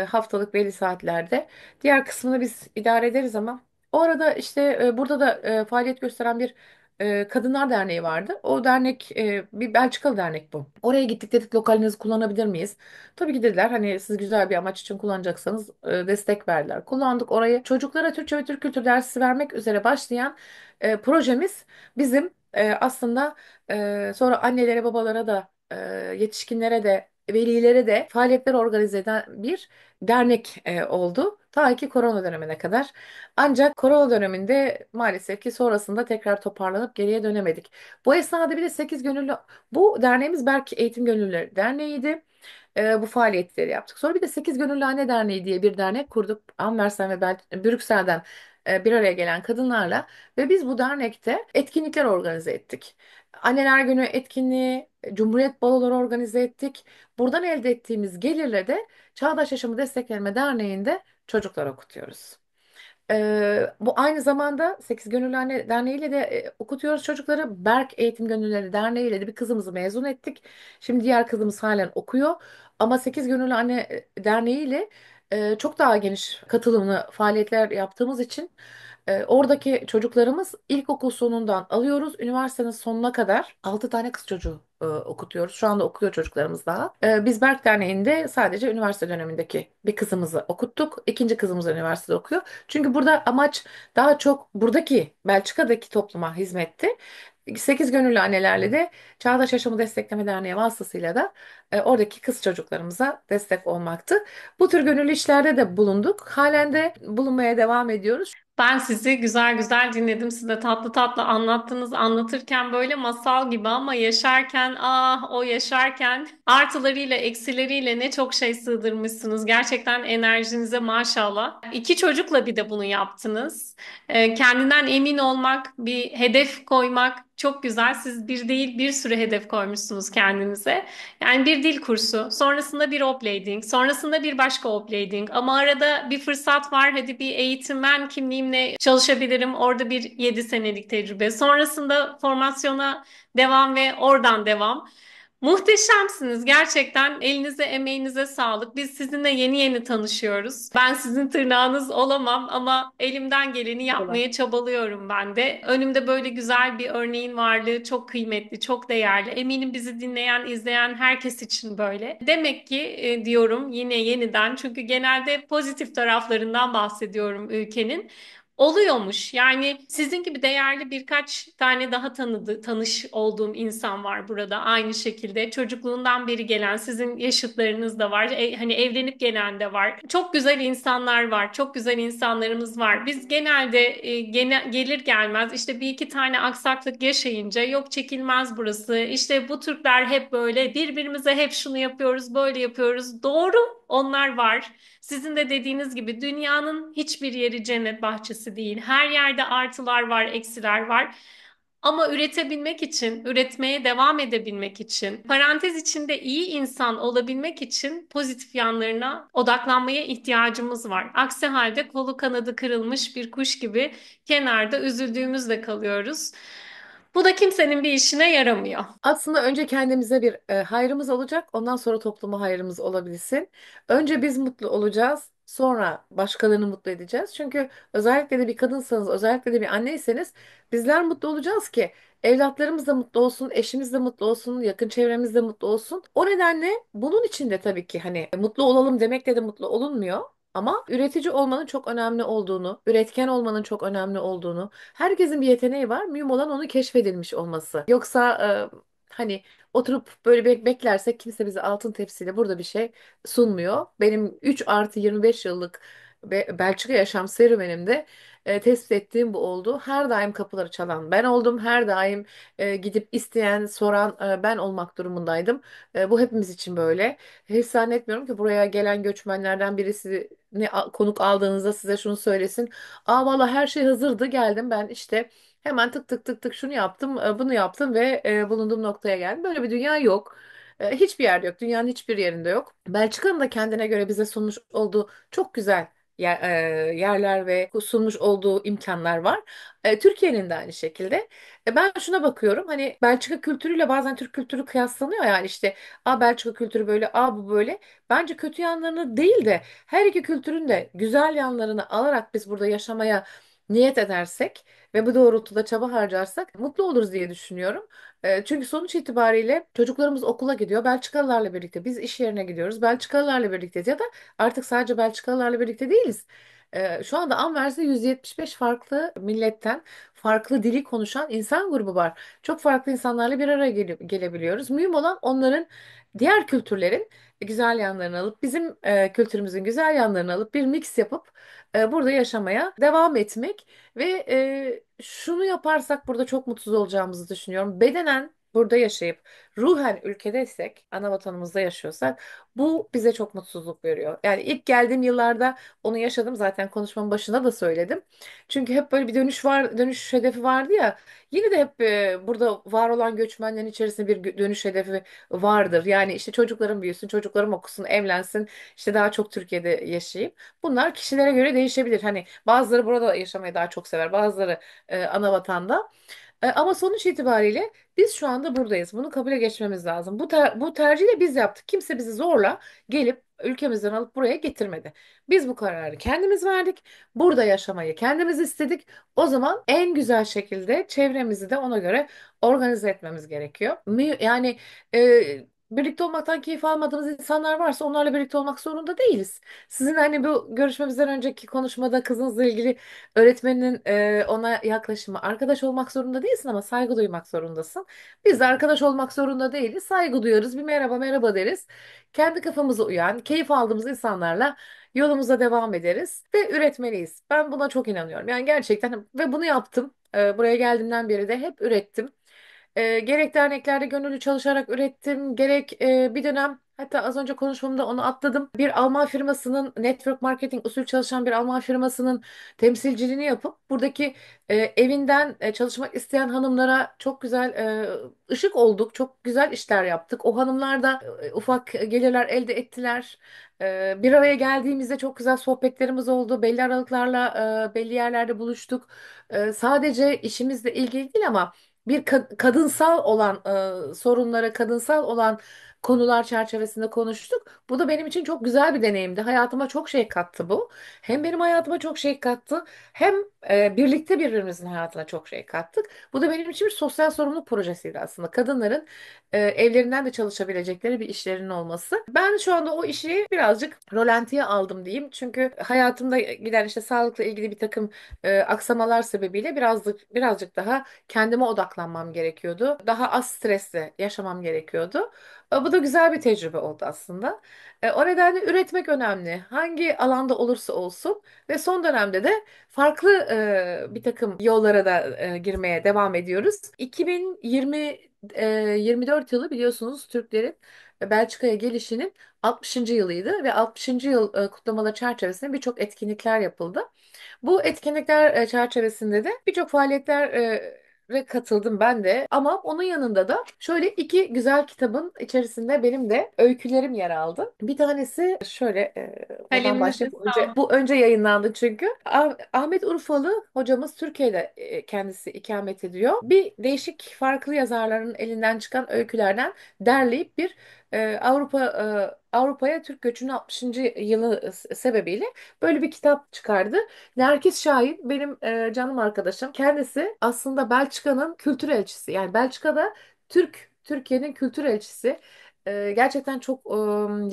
Haftalık belli saatlerde. Diğer kısmını biz idare ederiz ama. O arada işte burada da faaliyet gösteren bir Kadınlar Derneği vardı. O dernek bir Belçikalı dernek bu. Oraya gittik, dedik lokalinizi kullanabilir miyiz? Tabii ki dediler, hani siz güzel bir amaç için kullanacaksanız destek verdiler. Kullandık orayı. Çocuklara Türkçe ve Türk kültür dersi vermek üzere başlayan projemiz bizim aslında sonra annelere babalara da yetişkinlere de velilere de faaliyetler organize eden bir dernek oldu. Ta ki korona dönemine kadar. Ancak korona döneminde maalesef ki sonrasında tekrar toparlanıp geriye dönemedik. Bu esnada bir de 8 gönüllü, bu derneğimiz Berk Eğitim Gönüllüleri Derneği'ydi. Bu faaliyetleri yaptık. Sonra bir de 8 Gönüllü Anne Derneği diye bir dernek kurduk. Anversen ve Brüksel'den bir araya gelen kadınlarla ve biz bu dernekte etkinlikler organize ettik. Anneler Günü etkinliği, Cumhuriyet baloları organize ettik. Buradan elde ettiğimiz gelirle de Çağdaş Yaşamı Destekleme Derneği'nde çocuklar okutuyoruz. Bu aynı zamanda 8 Gönüllü Anne Derneği ile de okutuyoruz çocukları. Berk Eğitim Gönüllüleri Derneği ile de bir kızımızı mezun ettik. Şimdi diğer kızımız halen okuyor. Ama 8 Gönüllü Anne Derneği ile çok daha geniş katılımlı faaliyetler yaptığımız için oradaki çocuklarımız ilkokul sonundan alıyoruz. Üniversitenin sonuna kadar 6 tane kız çocuğu okutuyoruz. Şu anda okuyor çocuklarımız daha. Biz Berk Derneği'nde sadece üniversite dönemindeki bir kızımızı okuttuk. İkinci kızımız da üniversitede okuyor. Çünkü burada amaç daha çok buradaki Belçika'daki topluma hizmetti. 8 Gönüllü Annelerle de Çağdaş Yaşamı Destekleme Derneği vasıtasıyla da oradaki kız çocuklarımıza destek olmaktı. Bu tür gönüllü işlerde de bulunduk. Halen de bulunmaya devam ediyoruz. Ben sizi güzel güzel dinledim. Siz de tatlı tatlı anlattınız. Anlatırken böyle masal gibi ama yaşarken, ah o yaşarken artılarıyla eksileriyle ne çok şey sığdırmışsınız. Gerçekten enerjinize maşallah. İki çocukla bir de bunu yaptınız. Kendinden emin olmak, bir hedef koymak çok güzel. Siz bir değil bir sürü hedef koymuşsunuz kendinize. Yani bir dil kursu, sonrasında bir uplading, sonrasında bir başka uplading. Ama arada bir fırsat var. Hadi bir eğitmen kimliğimle çalışabilirim. Orada bir 7 senelik tecrübe. Sonrasında formasyona devam ve oradan devam. Muhteşemsiniz gerçekten. Elinize, emeğinize sağlık. Biz sizinle yeni yeni tanışıyoruz. Ben sizin tırnağınız olamam ama elimden geleni yapmaya çabalıyorum ben de. Önümde böyle güzel bir örneğin varlığı çok kıymetli, çok değerli. Eminim bizi dinleyen, izleyen herkes için böyle. Demek ki diyorum yine yeniden çünkü genelde pozitif taraflarından bahsediyorum ülkenin. Oluyormuş. Yani sizin gibi değerli birkaç tane daha tanış olduğum insan var burada aynı şekilde. Çocukluğundan beri gelen sizin yaşıtlarınız da var. Hani evlenip gelen de var. Çok güzel insanlar var. Çok güzel insanlarımız var. Biz genelde gelir gelmez işte bir iki tane aksaklık yaşayınca yok çekilmez burası. İşte bu Türkler hep böyle birbirimize hep şunu yapıyoruz, böyle yapıyoruz. Doğru, onlar var. Sizin de dediğiniz gibi dünyanın hiçbir yeri cennet bahçesi değil. Her yerde artılar var, eksiler var. Ama üretebilmek için, üretmeye devam edebilmek için, parantez içinde iyi insan olabilmek için pozitif yanlarına odaklanmaya ihtiyacımız var. Aksi halde kolu kanadı kırılmış bir kuş gibi kenarda üzüldüğümüzle kalıyoruz. Bu da kimsenin bir işine yaramıyor. Aslında önce kendimize bir hayrımız olacak, ondan sonra topluma hayrımız olabilsin. Önce biz mutlu olacağız, sonra başkalarını mutlu edeceğiz. Çünkü özellikle de bir kadınsanız, özellikle de bir anneyseniz bizler mutlu olacağız ki evlatlarımız da mutlu olsun, eşimiz de mutlu olsun, yakın çevremiz de mutlu olsun. O nedenle bunun için de tabii ki hani mutlu olalım demekle de mutlu olunmuyor. Ama üretici olmanın çok önemli olduğunu, üretken olmanın çok önemli olduğunu, herkesin bir yeteneği var. Mühim olan onu keşfedilmiş olması. Yoksa hani oturup böyle beklersek kimse bize altın tepsiyle burada bir şey sunmuyor. Benim 3 artı 25 yıllık Belçika yaşam serüvenimde tespit ettiğim bu oldu. Her daim kapıları çalan ben oldum. Her daim gidip isteyen, soran ben olmak durumundaydım. Bu hepimiz için böyle. Hiç zannetmiyorum ki buraya gelen göçmenlerden birisi konuk aldığınızda size şunu söylesin. Aa valla her şey hazırdı geldim ben işte hemen tık tık tık tık şunu yaptım, bunu yaptım ve bulunduğum noktaya geldim. Böyle bir dünya yok. Hiçbir yerde yok. Dünyanın hiçbir yerinde yok. Belçika'nın da kendine göre bize sunmuş olduğu çok güzel yerler ve sunmuş olduğu imkanlar var. Türkiye'nin de aynı şekilde. Ben şuna bakıyorum. Hani Belçika kültürüyle bazen Türk kültürü kıyaslanıyor yani işte Belçika kültürü böyle, bu böyle. Bence kötü yanlarını değil de her iki kültürün de güzel yanlarını alarak biz burada yaşamaya niyet edersek ve bu doğrultuda çaba harcarsak mutlu oluruz diye düşünüyorum. Çünkü sonuç itibariyle çocuklarımız okula gidiyor. Belçikalılarla birlikte biz iş yerine gidiyoruz. Belçikalılarla birlikteyiz ya da artık sadece Belçikalılarla birlikte değiliz. Şu anda Anvers'te 175 farklı milletten farklı dili konuşan insan grubu var. Çok farklı insanlarla bir araya gelebiliyoruz. Mühim olan onların diğer kültürlerin güzel yanlarını alıp bizim kültürümüzün güzel yanlarını alıp bir mix yapıp burada yaşamaya devam etmek ve şunu yaparsak burada çok mutsuz olacağımızı düşünüyorum. Bedenen burada yaşayıp ruhen ülkedeysek, ana vatanımızda yaşıyorsak bu bize çok mutsuzluk veriyor. Yani ilk geldiğim yıllarda onu yaşadım zaten konuşmamın başında da söyledim. Çünkü hep böyle bir dönüş hedefi vardı ya. Yine de hep burada var olan göçmenlerin içerisinde bir dönüş hedefi vardır. Yani işte çocuklarım büyüsün, çocuklarım okusun, evlensin, işte daha çok Türkiye'de yaşayayım. Bunlar kişilere göre değişebilir. Hani bazıları burada yaşamayı daha çok sever, bazıları ana vatanda. Ama sonuç itibariyle biz şu anda buradayız. Bunu kabule geçmemiz lazım. Bu tercihi de biz yaptık. Kimse bizi zorla gelip ülkemizden alıp buraya getirmedi. Biz bu kararı kendimiz verdik. Burada yaşamayı kendimiz istedik. O zaman en güzel şekilde çevremizi de ona göre organize etmemiz gerekiyor. Yani birlikte olmaktan keyif almadığımız insanlar varsa onlarla birlikte olmak zorunda değiliz. Sizin hani bu görüşmemizden önceki konuşmada kızınızla ilgili öğretmeninin ona yaklaşımı, arkadaş olmak zorunda değilsin ama saygı duymak zorundasın. Biz de arkadaş olmak zorunda değiliz. Saygı duyuyoruz. Bir merhaba merhaba deriz. Kendi kafamıza uyan, keyif aldığımız insanlarla yolumuza devam ederiz ve üretmeliyiz. Ben buna çok inanıyorum. Yani gerçekten ve bunu yaptım. Buraya geldiğimden beri de hep ürettim. Gerek derneklerde gönüllü çalışarak ürettim, gerek bir dönem, hatta az önce konuşmamda onu atladım. Bir Alman firmasının network marketing usulü çalışan bir Alman firmasının temsilciliğini yapıp buradaki evinden çalışmak isteyen hanımlara çok güzel ışık olduk. Çok güzel işler yaptık. O hanımlar da ufak gelirler elde ettiler. Bir araya geldiğimizde çok güzel sohbetlerimiz oldu. Belli aralıklarla belli yerlerde buluştuk. Sadece işimizle ilgili değil ama bir kadınsal olan sorunlara, kadınsal olan konular çerçevesinde konuştuk. Bu da benim için çok güzel bir deneyimdi. Hayatıma çok şey kattı bu. Hem benim hayatıma çok şey kattı, hem birlikte birbirimizin hayatına çok şey kattık. Bu da benim için bir sosyal sorumluluk projesiydi aslında. Kadınların evlerinden de çalışabilecekleri bir işlerinin olması. Ben şu anda o işi birazcık rolantiye aldım diyeyim. Çünkü hayatımda giden işte sağlıkla ilgili bir takım aksamalar sebebiyle birazcık daha kendime odaklanmam gerekiyordu. Daha az stresle yaşamam gerekiyordu. Bu da güzel bir tecrübe oldu aslında. O nedenle üretmek önemli. Hangi alanda olursa olsun ve son dönemde de farklı bir takım yollara da girmeye devam ediyoruz. 24 yılı biliyorsunuz Türklerin Belçika'ya gelişinin 60. yılıydı ve 60. yıl kutlamaları çerçevesinde birçok etkinlikler yapıldı. Bu etkinlikler çerçevesinde de birçok faaliyetlere katıldım ben de. Ama onun yanında da şöyle iki güzel kitabın içerisinde benim de öykülerim yer aldı. Bir tanesi şöyle oradan Kaleminize başlayıp sağlık. bu önce yayınlandı çünkü. Ahmet Urfalı hocamız Türkiye'de kendisi ikamet ediyor. Bir değişik farklı yazarların elinden çıkan öykülerden derleyip bir Avrupa'ya Türk göçünün 60. yılı sebebiyle böyle bir kitap çıkardı. Nergis Şahin benim canım arkadaşım. Kendisi aslında Belçika'nın kültür elçisi. Yani Belçika'da Türkiye'nin kültür elçisi. Gerçekten çok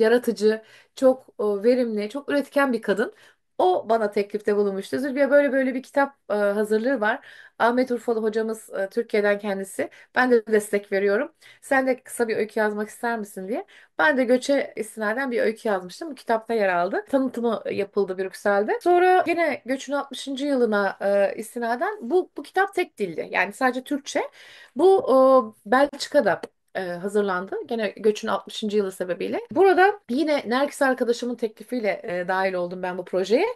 yaratıcı, çok verimli, çok üretken bir kadın. O bana teklifte bulunmuştu. Zülbiye böyle böyle bir kitap hazırlığı var. Ahmet Urfalı hocamız Türkiye'den kendisi. Ben de destek veriyorum. Sen de kısa bir öykü yazmak ister misin diye. Ben de göçe istinaden bir öykü yazmıştım. Bu kitapta yer aldı. Tanıtımı yapıldı Brüksel'de. Sonra yine göçün 60. yılına istinaden bu kitap tek dildi. Yani sadece Türkçe. Bu Belçika'da hazırlandı. Gene göçün 60. yılı sebebiyle. Burada yine Nergis arkadaşımın teklifiyle dahil oldum ben bu projeye.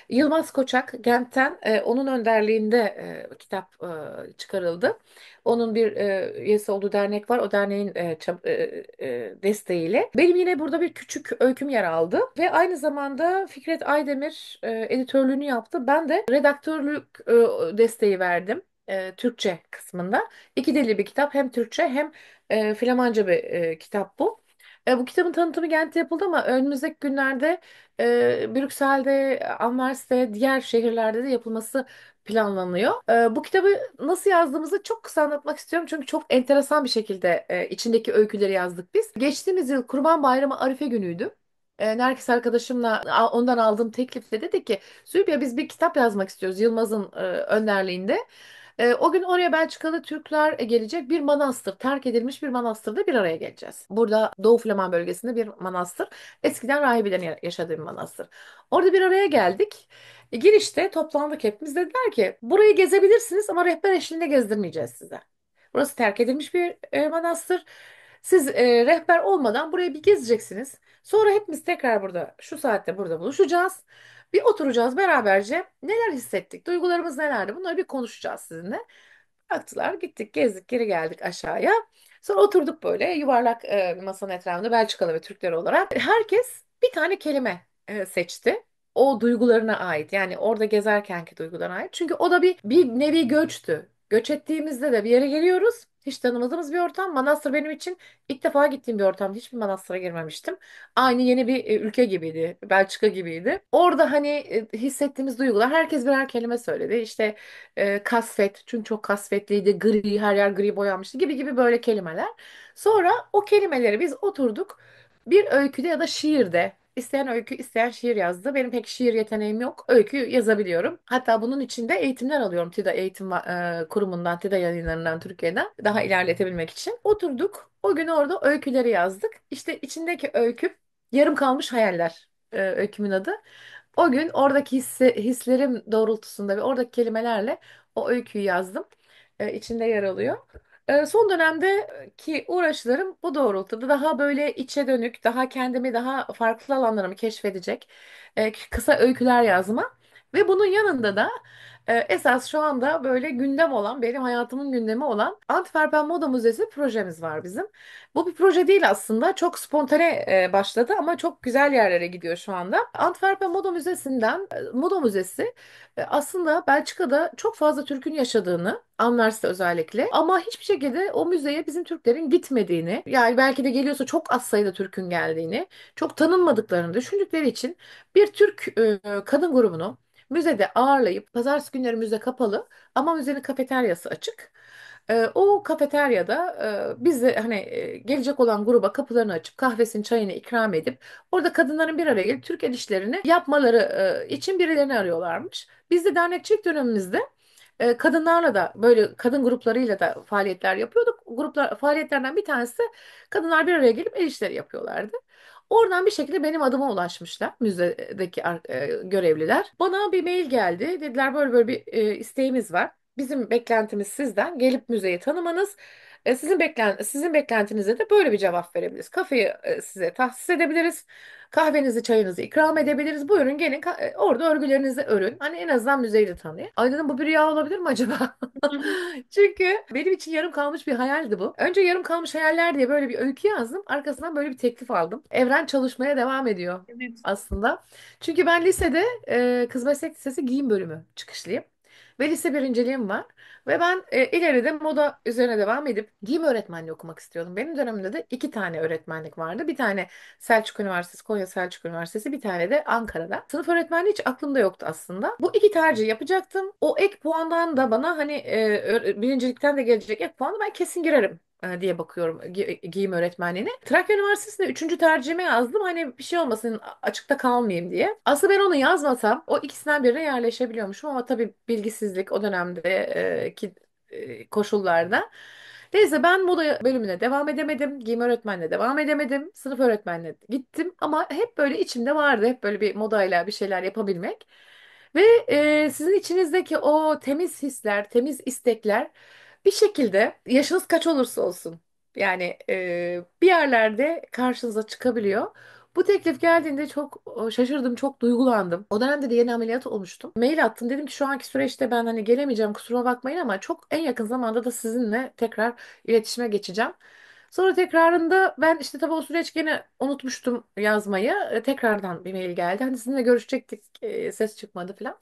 Yılmaz Koçak Gent'ten onun önderliğinde kitap çıkarıldı. Onun bir üyesi olduğu dernek var. O derneğin desteğiyle. Benim yine burada bir küçük öyküm yer aldı. Ve aynı zamanda Fikret Aydemir editörlüğünü yaptı. Ben de redaktörlük desteği verdim. Türkçe kısmında. İki dilli bir kitap. Hem Türkçe hem Flamanca bir kitap bu. Bu kitabın tanıtımı Gent'te yapıldı ama önümüzdeki günlerde Brüksel'de, Anvers'te, diğer şehirlerde de yapılması planlanıyor. Bu kitabı nasıl yazdığımızı çok kısa anlatmak istiyorum. Çünkü çok enteresan bir şekilde içindeki öyküleri yazdık biz. Geçtiğimiz yıl Kurban Bayramı Arife günüydü. Nergis arkadaşımla ondan aldığım teklifle dedi ki Zülbiye biz bir kitap yazmak istiyoruz Yılmaz'ın önderliğinde. O gün oraya Belçikalı Türkler gelecek, bir manastır, terk edilmiş bir manastırda bir araya geleceğiz. Burada Doğu Flaman bölgesinde bir manastır. Eskiden rahibelerin yaşadığı bir manastır. Orada bir araya geldik. Girişte toplandık hepimiz. Dediler ki burayı gezebilirsiniz ama rehber eşliğinde gezdirmeyeceğiz size. Burası terk edilmiş bir manastır. Siz rehber olmadan burayı bir gezeceksiniz. Sonra hepimiz tekrar burada şu saatte burada buluşacağız. Bir oturacağız beraberce. Neler hissettik? Duygularımız nelerdi? Bunları bir konuşacağız sizinle. Baktılar, gittik, gezdik, geri geldik aşağıya. Sonra oturduk böyle yuvarlak bir masanın etrafında Belçikalı ve Türkler olarak. Herkes bir tane kelime seçti. O duygularına ait. Yani orada gezerkenki duygularına ait. Çünkü o da bir nevi göçtü. Göç ettiğimizde de bir yere geliyoruz. Hiç tanımadığımız bir ortam. Manastır benim için ilk defa gittiğim bir ortam. Hiçbir manastıra girmemiştim. Aynı yeni bir ülke gibiydi. Belçika gibiydi. Orada hani hissettiğimiz duygular, herkes birer kelime söyledi. İşte kasvet, çünkü çok kasvetliydi. Gri, her yer gri boyanmıştı gibi gibi böyle kelimeler. Sonra o kelimeleri biz oturduk. Bir öyküde ya da şiirde, isteyen öykü, isteyen şiir yazdı. Benim pek şiir yeteneğim yok. Öykü yazabiliyorum. Hatta bunun için de eğitimler alıyorum. TİDA Eğitim Kurumu'ndan, TİDA yayınlarından, Türkiye'den daha ilerletebilmek için. Oturduk. O gün orada öyküleri yazdık. İşte içindeki öykü yarım kalmış hayaller, öykümün adı. O gün oradaki hislerim doğrultusunda ve oradaki kelimelerle o öyküyü yazdım. İçinde yer alıyor. Son dönemdeki uğraşlarım bu doğrultuda daha böyle içe dönük, daha kendimi, daha farklı alanlarımı keşfedecek kısa öyküler yazma. Ve bunun yanında da esas şu anda böyle gündem olan, benim hayatımın gündemi olan Antwerpen Moda Müzesi projemiz var bizim. Bu bir proje değil aslında. Çok spontane başladı ama çok güzel yerlere gidiyor şu anda. Antwerpen Moda Müzesi'nden, Moda Müzesi aslında Belçika'da çok fazla Türk'ün yaşadığını, Anvers'te özellikle, ama hiçbir şekilde o müzeye bizim Türklerin gitmediğini, yani belki de geliyorsa çok az sayıda Türk'ün geldiğini, çok tanınmadıklarını düşündükleri için bir Türk kadın grubunu müzede ağırlayıp, pazartesi günleri müze kapalı ama müzenin kafeteryası açık. O kafeteryada biz de hani gelecek olan gruba kapılarını açıp kahvesini çayını ikram edip orada kadınların bir araya gelip Türk el işlerini yapmaları için birilerini arıyorlarmış. Biz de dernekçilik dönemimizde kadınlarla da, böyle kadın gruplarıyla da faaliyetler yapıyorduk. Faaliyetlerden bir tanesi de kadınlar bir araya gelip el işleri yapıyorlardı. Oradan bir şekilde benim adıma ulaşmışlar müzedeki görevliler. Bana bir mail geldi. Dediler böyle böyle bir isteğimiz var. Bizim beklentimiz sizden gelip müzeyi tanımanız. Sizin beklentinize de böyle bir cevap verebiliriz. Kafeyi size tahsis edebiliriz. Kahvenizi, çayınızı ikram edebiliriz. Buyurun gelin, orada örgülerinizi örün. Hani en azından müzeyi de tanıyın. Ay dedim, bu bir rüya olabilir mi acaba? Çünkü benim için yarım kalmış bir hayaldi bu. Önce yarım kalmış hayaller diye böyle bir öykü yazdım. Arkasından böyle bir teklif aldım. Evren çalışmaya devam ediyor Evet. aslında. Çünkü ben lisede Kız Meslek Lisesi giyim bölümü çıkışlıyım. Ve lise birinciliğim var. Ve ben ileride moda üzerine devam edip giyim öğretmenliği okumak istiyordum. Benim dönemimde de iki tane öğretmenlik vardı. Bir tane Selçuk Üniversitesi, Konya Selçuk Üniversitesi, bir tane de Ankara'da. Sınıf öğretmenliği hiç aklımda yoktu aslında. Bu iki tercih yapacaktım. O ek puandan da bana hani birincilikten de gelecek ek puanı ben kesin girerim diye bakıyorum giyim öğretmenliğine. Trakya Üniversitesi'nde üçüncü tercihime yazdım. Hani bir şey olmasın, açıkta kalmayayım diye. Aslında ben onu yazmasam o ikisinden birine yerleşebiliyormuşum ama tabii bilgisizlik o dönemde ki koşullarda. Neyse, ben moda bölümüne devam edemedim. Giyim öğretmenliğine devam edemedim. Sınıf öğretmenliğine gittim. Ama hep böyle içimde vardı. Hep böyle bir modayla bir şeyler yapabilmek. Ve sizin içinizdeki o temiz hisler, temiz istekler bir şekilde, yaşınız kaç olursa olsun, yani bir yerlerde karşınıza çıkabiliyor. Bu teklif geldiğinde çok şaşırdım, çok duygulandım. O dönemde de yeni ameliyat olmuştum. Mail attım, dedim ki şu anki süreçte ben hani gelemeyeceğim, kusuruma bakmayın, ama çok en yakın zamanda da sizinle tekrar iletişime geçeceğim. Sonra tekrarında ben işte tabii o süreç gene unutmuştum yazmayı. Tekrardan bir mail geldi. Hani sizinle görüşecektik, ses çıkmadı falan.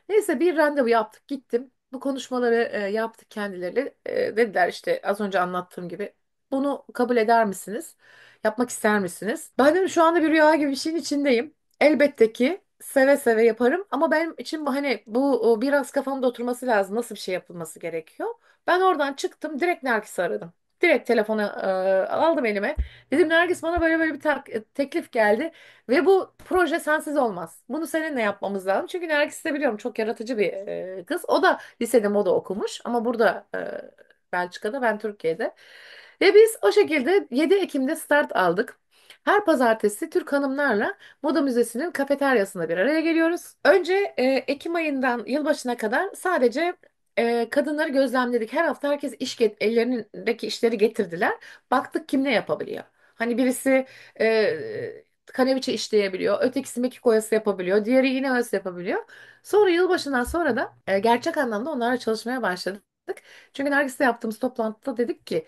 Neyse, bir randevu yaptık, gittim. Bu konuşmaları yaptık kendileri. Dediler işte az önce anlattığım gibi, bunu kabul eder misiniz? Yapmak ister misiniz? Ben dedim şu anda bir rüya gibi bir şeyin içindeyim. Elbette ki seve seve yaparım ama benim için bu hani bu biraz kafamda oturması lazım. Nasıl bir şey yapılması gerekiyor? Ben oradan çıktım, direkt Nergis'i aradım. Direkt telefonu aldım elime. Dedim Nergis, bana böyle böyle bir teklif geldi ve bu proje sensiz olmaz. Bunu seninle yapmamız lazım. Çünkü Nergis de biliyorum çok yaratıcı bir kız. O da lisede moda okumuş ama burada Belçika'da, ben Türkiye'de. Ve biz o şekilde 7 Ekim'de start aldık. Her pazartesi Türk hanımlarla Moda Müzesi'nin kafeteryasında bir araya geliyoruz. Önce Ekim ayından yılbaşına kadar sadece kadınları gözlemledik. Her hafta herkes ellerindeki işleri getirdiler. Baktık kim ne yapabiliyor. Hani birisi kaneviçe işleyebiliyor, ötekisi mekik oyası yapabiliyor, diğeri iğne oyası yapabiliyor. Sonra yılbaşından sonra da gerçek anlamda onlarla çalışmaya başladık. Çünkü Nergis'le yaptığımız toplantıda dedik ki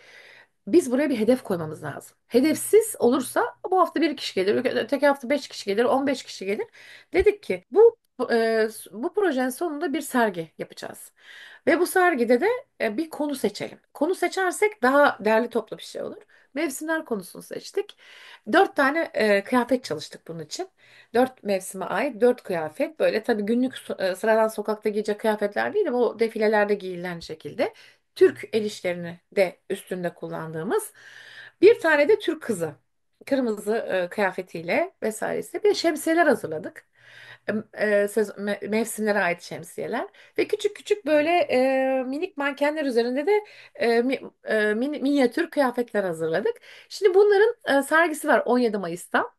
biz buraya bir hedef koymamız lazım. Hedefsiz olursa bu hafta bir kişi gelir, öteki hafta 5 kişi gelir, 15 kişi gelir. Dedik ki bu Bu projenin sonunda bir sergi yapacağız. Ve bu sergide de bir konu seçelim. Konu seçersek daha değerli toplu bir şey olur. Mevsimler konusunu seçtik. 4 tane kıyafet çalıştık bunun için. 4 mevsime ait 4 kıyafet. Böyle tabii günlük sıradan sokakta giyecek kıyafetler değil ama o defilelerde giyilen şekilde. Türk el işlerini de üstünde kullandığımız. Bir tane de Türk kızı. Kırmızı kıyafetiyle vesairesi. Bir de şemsiyeler hazırladık. Mevsimlere ait şemsiyeler. Ve küçük küçük böyle minik mankenler üzerinde de minyatür kıyafetler hazırladık. Şimdi bunların sergisi var 17 Mayıs'ta.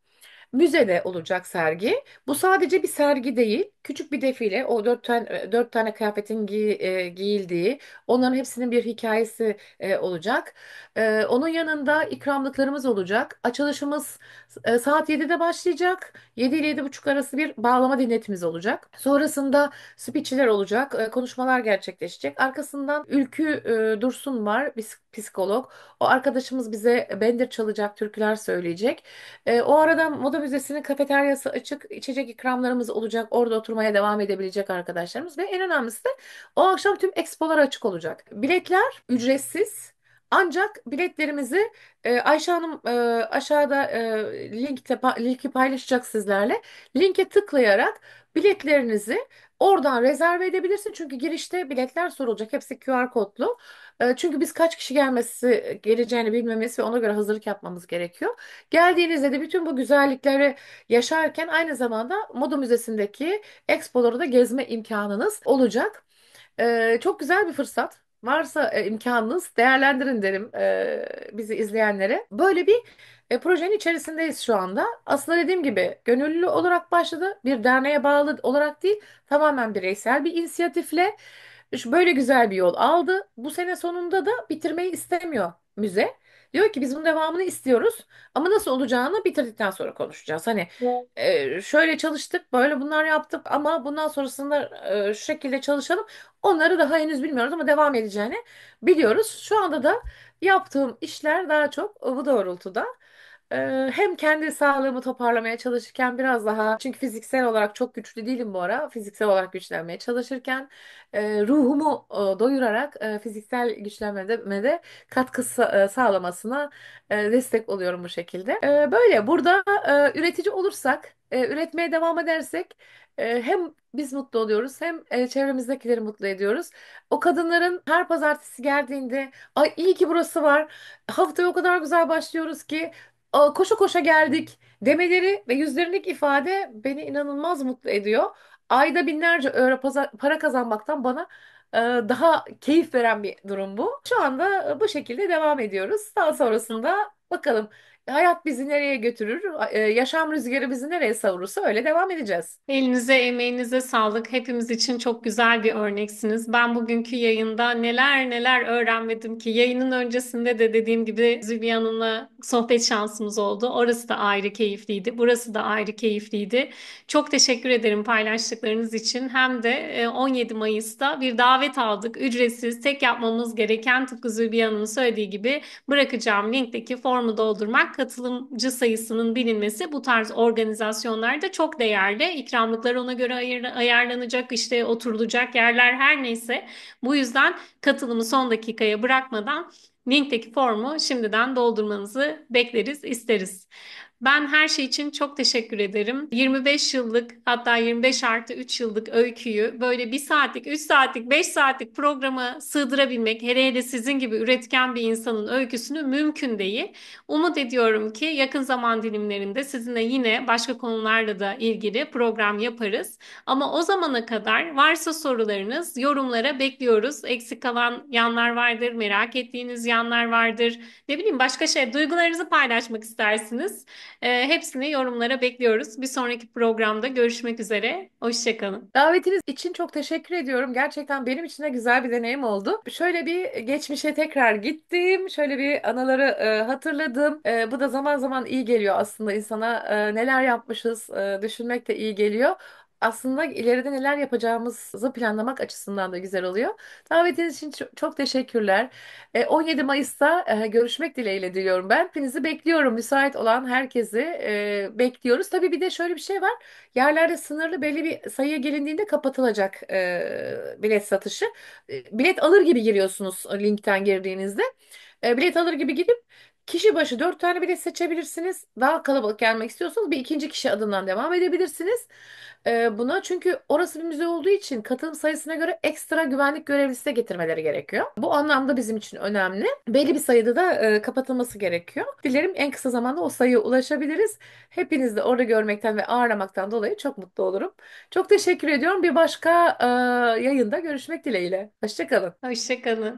Müzede olacak sergi. Bu sadece bir sergi değil. Küçük bir defile. O 4 tane kıyafetin giyildiği. Onların hepsinin bir hikayesi olacak. Onun yanında ikramlıklarımız olacak. Açılışımız saat 7'de başlayacak. 7 ile 7:30 arası bir bağlama dinletimiz olacak. Sonrasında speechler olacak. Konuşmalar gerçekleşecek. Arkasından Ülkü Dursun var. Psikolog. O arkadaşımız bize bender çalacak, türküler söyleyecek. O arada Moda Müzesi'nin kafeteryası açık, içecek ikramlarımız olacak. Orada oturmaya devam edebilecek arkadaşlarımız. Ve en önemlisi de o akşam tüm expolar açık olacak. Biletler ücretsiz. Ancak biletlerimizi Ayşe Hanım aşağıda linki paylaşacak sizlerle. Linke tıklayarak biletlerinizi oradan rezerve edebilirsin. Çünkü girişte biletler sorulacak. Hepsi QR kodlu. Çünkü biz kaç kişi geleceğini bilmemiz ve ona göre hazırlık yapmamız gerekiyor. Geldiğinizde de bütün bu güzellikleri yaşarken aynı zamanda Moda Müzesi'ndeki expoları da gezme imkanınız olacak. Çok güzel bir fırsat. Varsa imkanınız değerlendirin derim bizi izleyenlere. Böyle bir projenin içerisindeyiz şu anda. Aslında dediğim gibi gönüllü olarak başladı. Bir derneğe bağlı olarak değil, tamamen bireysel bir inisiyatifle böyle güzel bir yol aldı. Bu sene sonunda da bitirmeyi istemiyor müze. Diyor ki biz bunun devamını istiyoruz ama nasıl olacağını bitirdikten sonra konuşacağız. Hani şöyle çalıştık, böyle bunlar yaptık ama bundan sonrasında şu şekilde çalışalım. Onları daha henüz bilmiyoruz ama devam edeceğini biliyoruz. Şu anda da yaptığım işler daha çok bu doğrultuda. Hem kendi sağlığımı toparlamaya çalışırken biraz daha çünkü fiziksel olarak çok güçlü değilim bu ara. Fiziksel olarak güçlenmeye çalışırken ruhumu doyurarak fiziksel güçlenmeme de katkı sağlamasına destek oluyorum bu şekilde. Böyle burada üretici olursak, üretmeye devam edersek hem biz mutlu oluyoruz hem çevremizdekileri mutlu ediyoruz. O kadınların her pazartesi geldiğinde ay iyi ki burası var. Haftaya o kadar güzel başlıyoruz ki koşa koşa geldik demeleri ve yüzlerindeki ifade beni inanılmaz mutlu ediyor. Ayda binlerce euro para kazanmaktan bana daha keyif veren bir durum bu. Şu anda bu şekilde devam ediyoruz. Daha sonrasında bakalım hayat bizi nereye götürür, yaşam rüzgarı bizi nereye savurursa öyle devam edeceğiz. Elinize, emeğinize sağlık. Hepimiz için çok güzel bir örneksiniz. Ben bugünkü yayında neler neler öğrenmedim ki. Yayının öncesinde de dediğim gibi Zülbiye Hanım'la sohbet şansımız oldu. Orası da ayrı keyifliydi. Burası da ayrı keyifliydi. Çok teşekkür ederim paylaştıklarınız için. Hem de 17 Mayıs'ta bir davet aldık. Ücretsiz, tek yapmamız gereken tıpkı Zülbiye Hanım'ın söylediği gibi bırakacağım linkteki formu doldurmak, katılımcı sayısının bilinmesi bu tarz organizasyonlarda çok değerli. İkramlıklar ona göre ayarlanacak, işte oturulacak yerler her neyse. Bu yüzden katılımı son dakikaya bırakmadan linkteki formu şimdiden doldurmanızı bekleriz, isteriz. Ben her şey için çok teşekkür ederim. 25 yıllık hatta 25+3 yıllık öyküyü böyle 1 saatlik, 3 saatlik, 5 saatlik programa sığdırabilmek hele hele sizin gibi üretken bir insanın öyküsünü mümkün değil. Umut ediyorum ki yakın zaman dilimlerinde sizinle yine başka konularla da ilgili program yaparız. Ama o zamana kadar varsa sorularınız yorumlara bekliyoruz. Eksik kalan yanlar vardır, merak ettiğiniz yanlar vardır. Ne bileyim başka şey, duygularınızı paylaşmak istersiniz. Hepsini yorumlara bekliyoruz. Bir sonraki programda görüşmek üzere. Hoşçakalın. Davetiniz için çok teşekkür ediyorum. Gerçekten benim için de güzel bir deneyim oldu. Şöyle bir geçmişe tekrar gittim. Şöyle bir anıları hatırladım. Bu da zaman zaman iyi geliyor aslında insana. Neler yapmışız düşünmek de iyi geliyor. aslında ileride neler yapacağımızı planlamak açısından da güzel oluyor. Davetiniz için çok teşekkürler. 17 Mayıs'ta görüşmek dileğiyle diliyorum ben. Hepinizi bekliyorum. Müsait olan herkesi bekliyoruz. Tabii bir de şöyle bir şey var. Yerlerde sınırlı belli bir sayıya gelindiğinde kapatılacak bilet satışı. Bilet alır gibi giriyorsunuz linkten girdiğinizde. Bilet alır gibi gidip kişi başı 4 tane bilet seçebilirsiniz. Daha kalabalık gelmek istiyorsanız bir ikinci kişi adından devam edebilirsiniz. Buna çünkü orası bir müze olduğu için katılım sayısına göre ekstra güvenlik görevlisi de getirmeleri gerekiyor. Bu anlamda bizim için önemli. Belli bir sayıda da kapatılması gerekiyor. Dilerim en kısa zamanda o sayıya ulaşabiliriz. Hepinizi de orada görmekten ve ağırlamaktan dolayı çok mutlu olurum. Çok teşekkür ediyorum. Bir başka yayında görüşmek dileğiyle. Hoşça kalın. Hoşça kalın.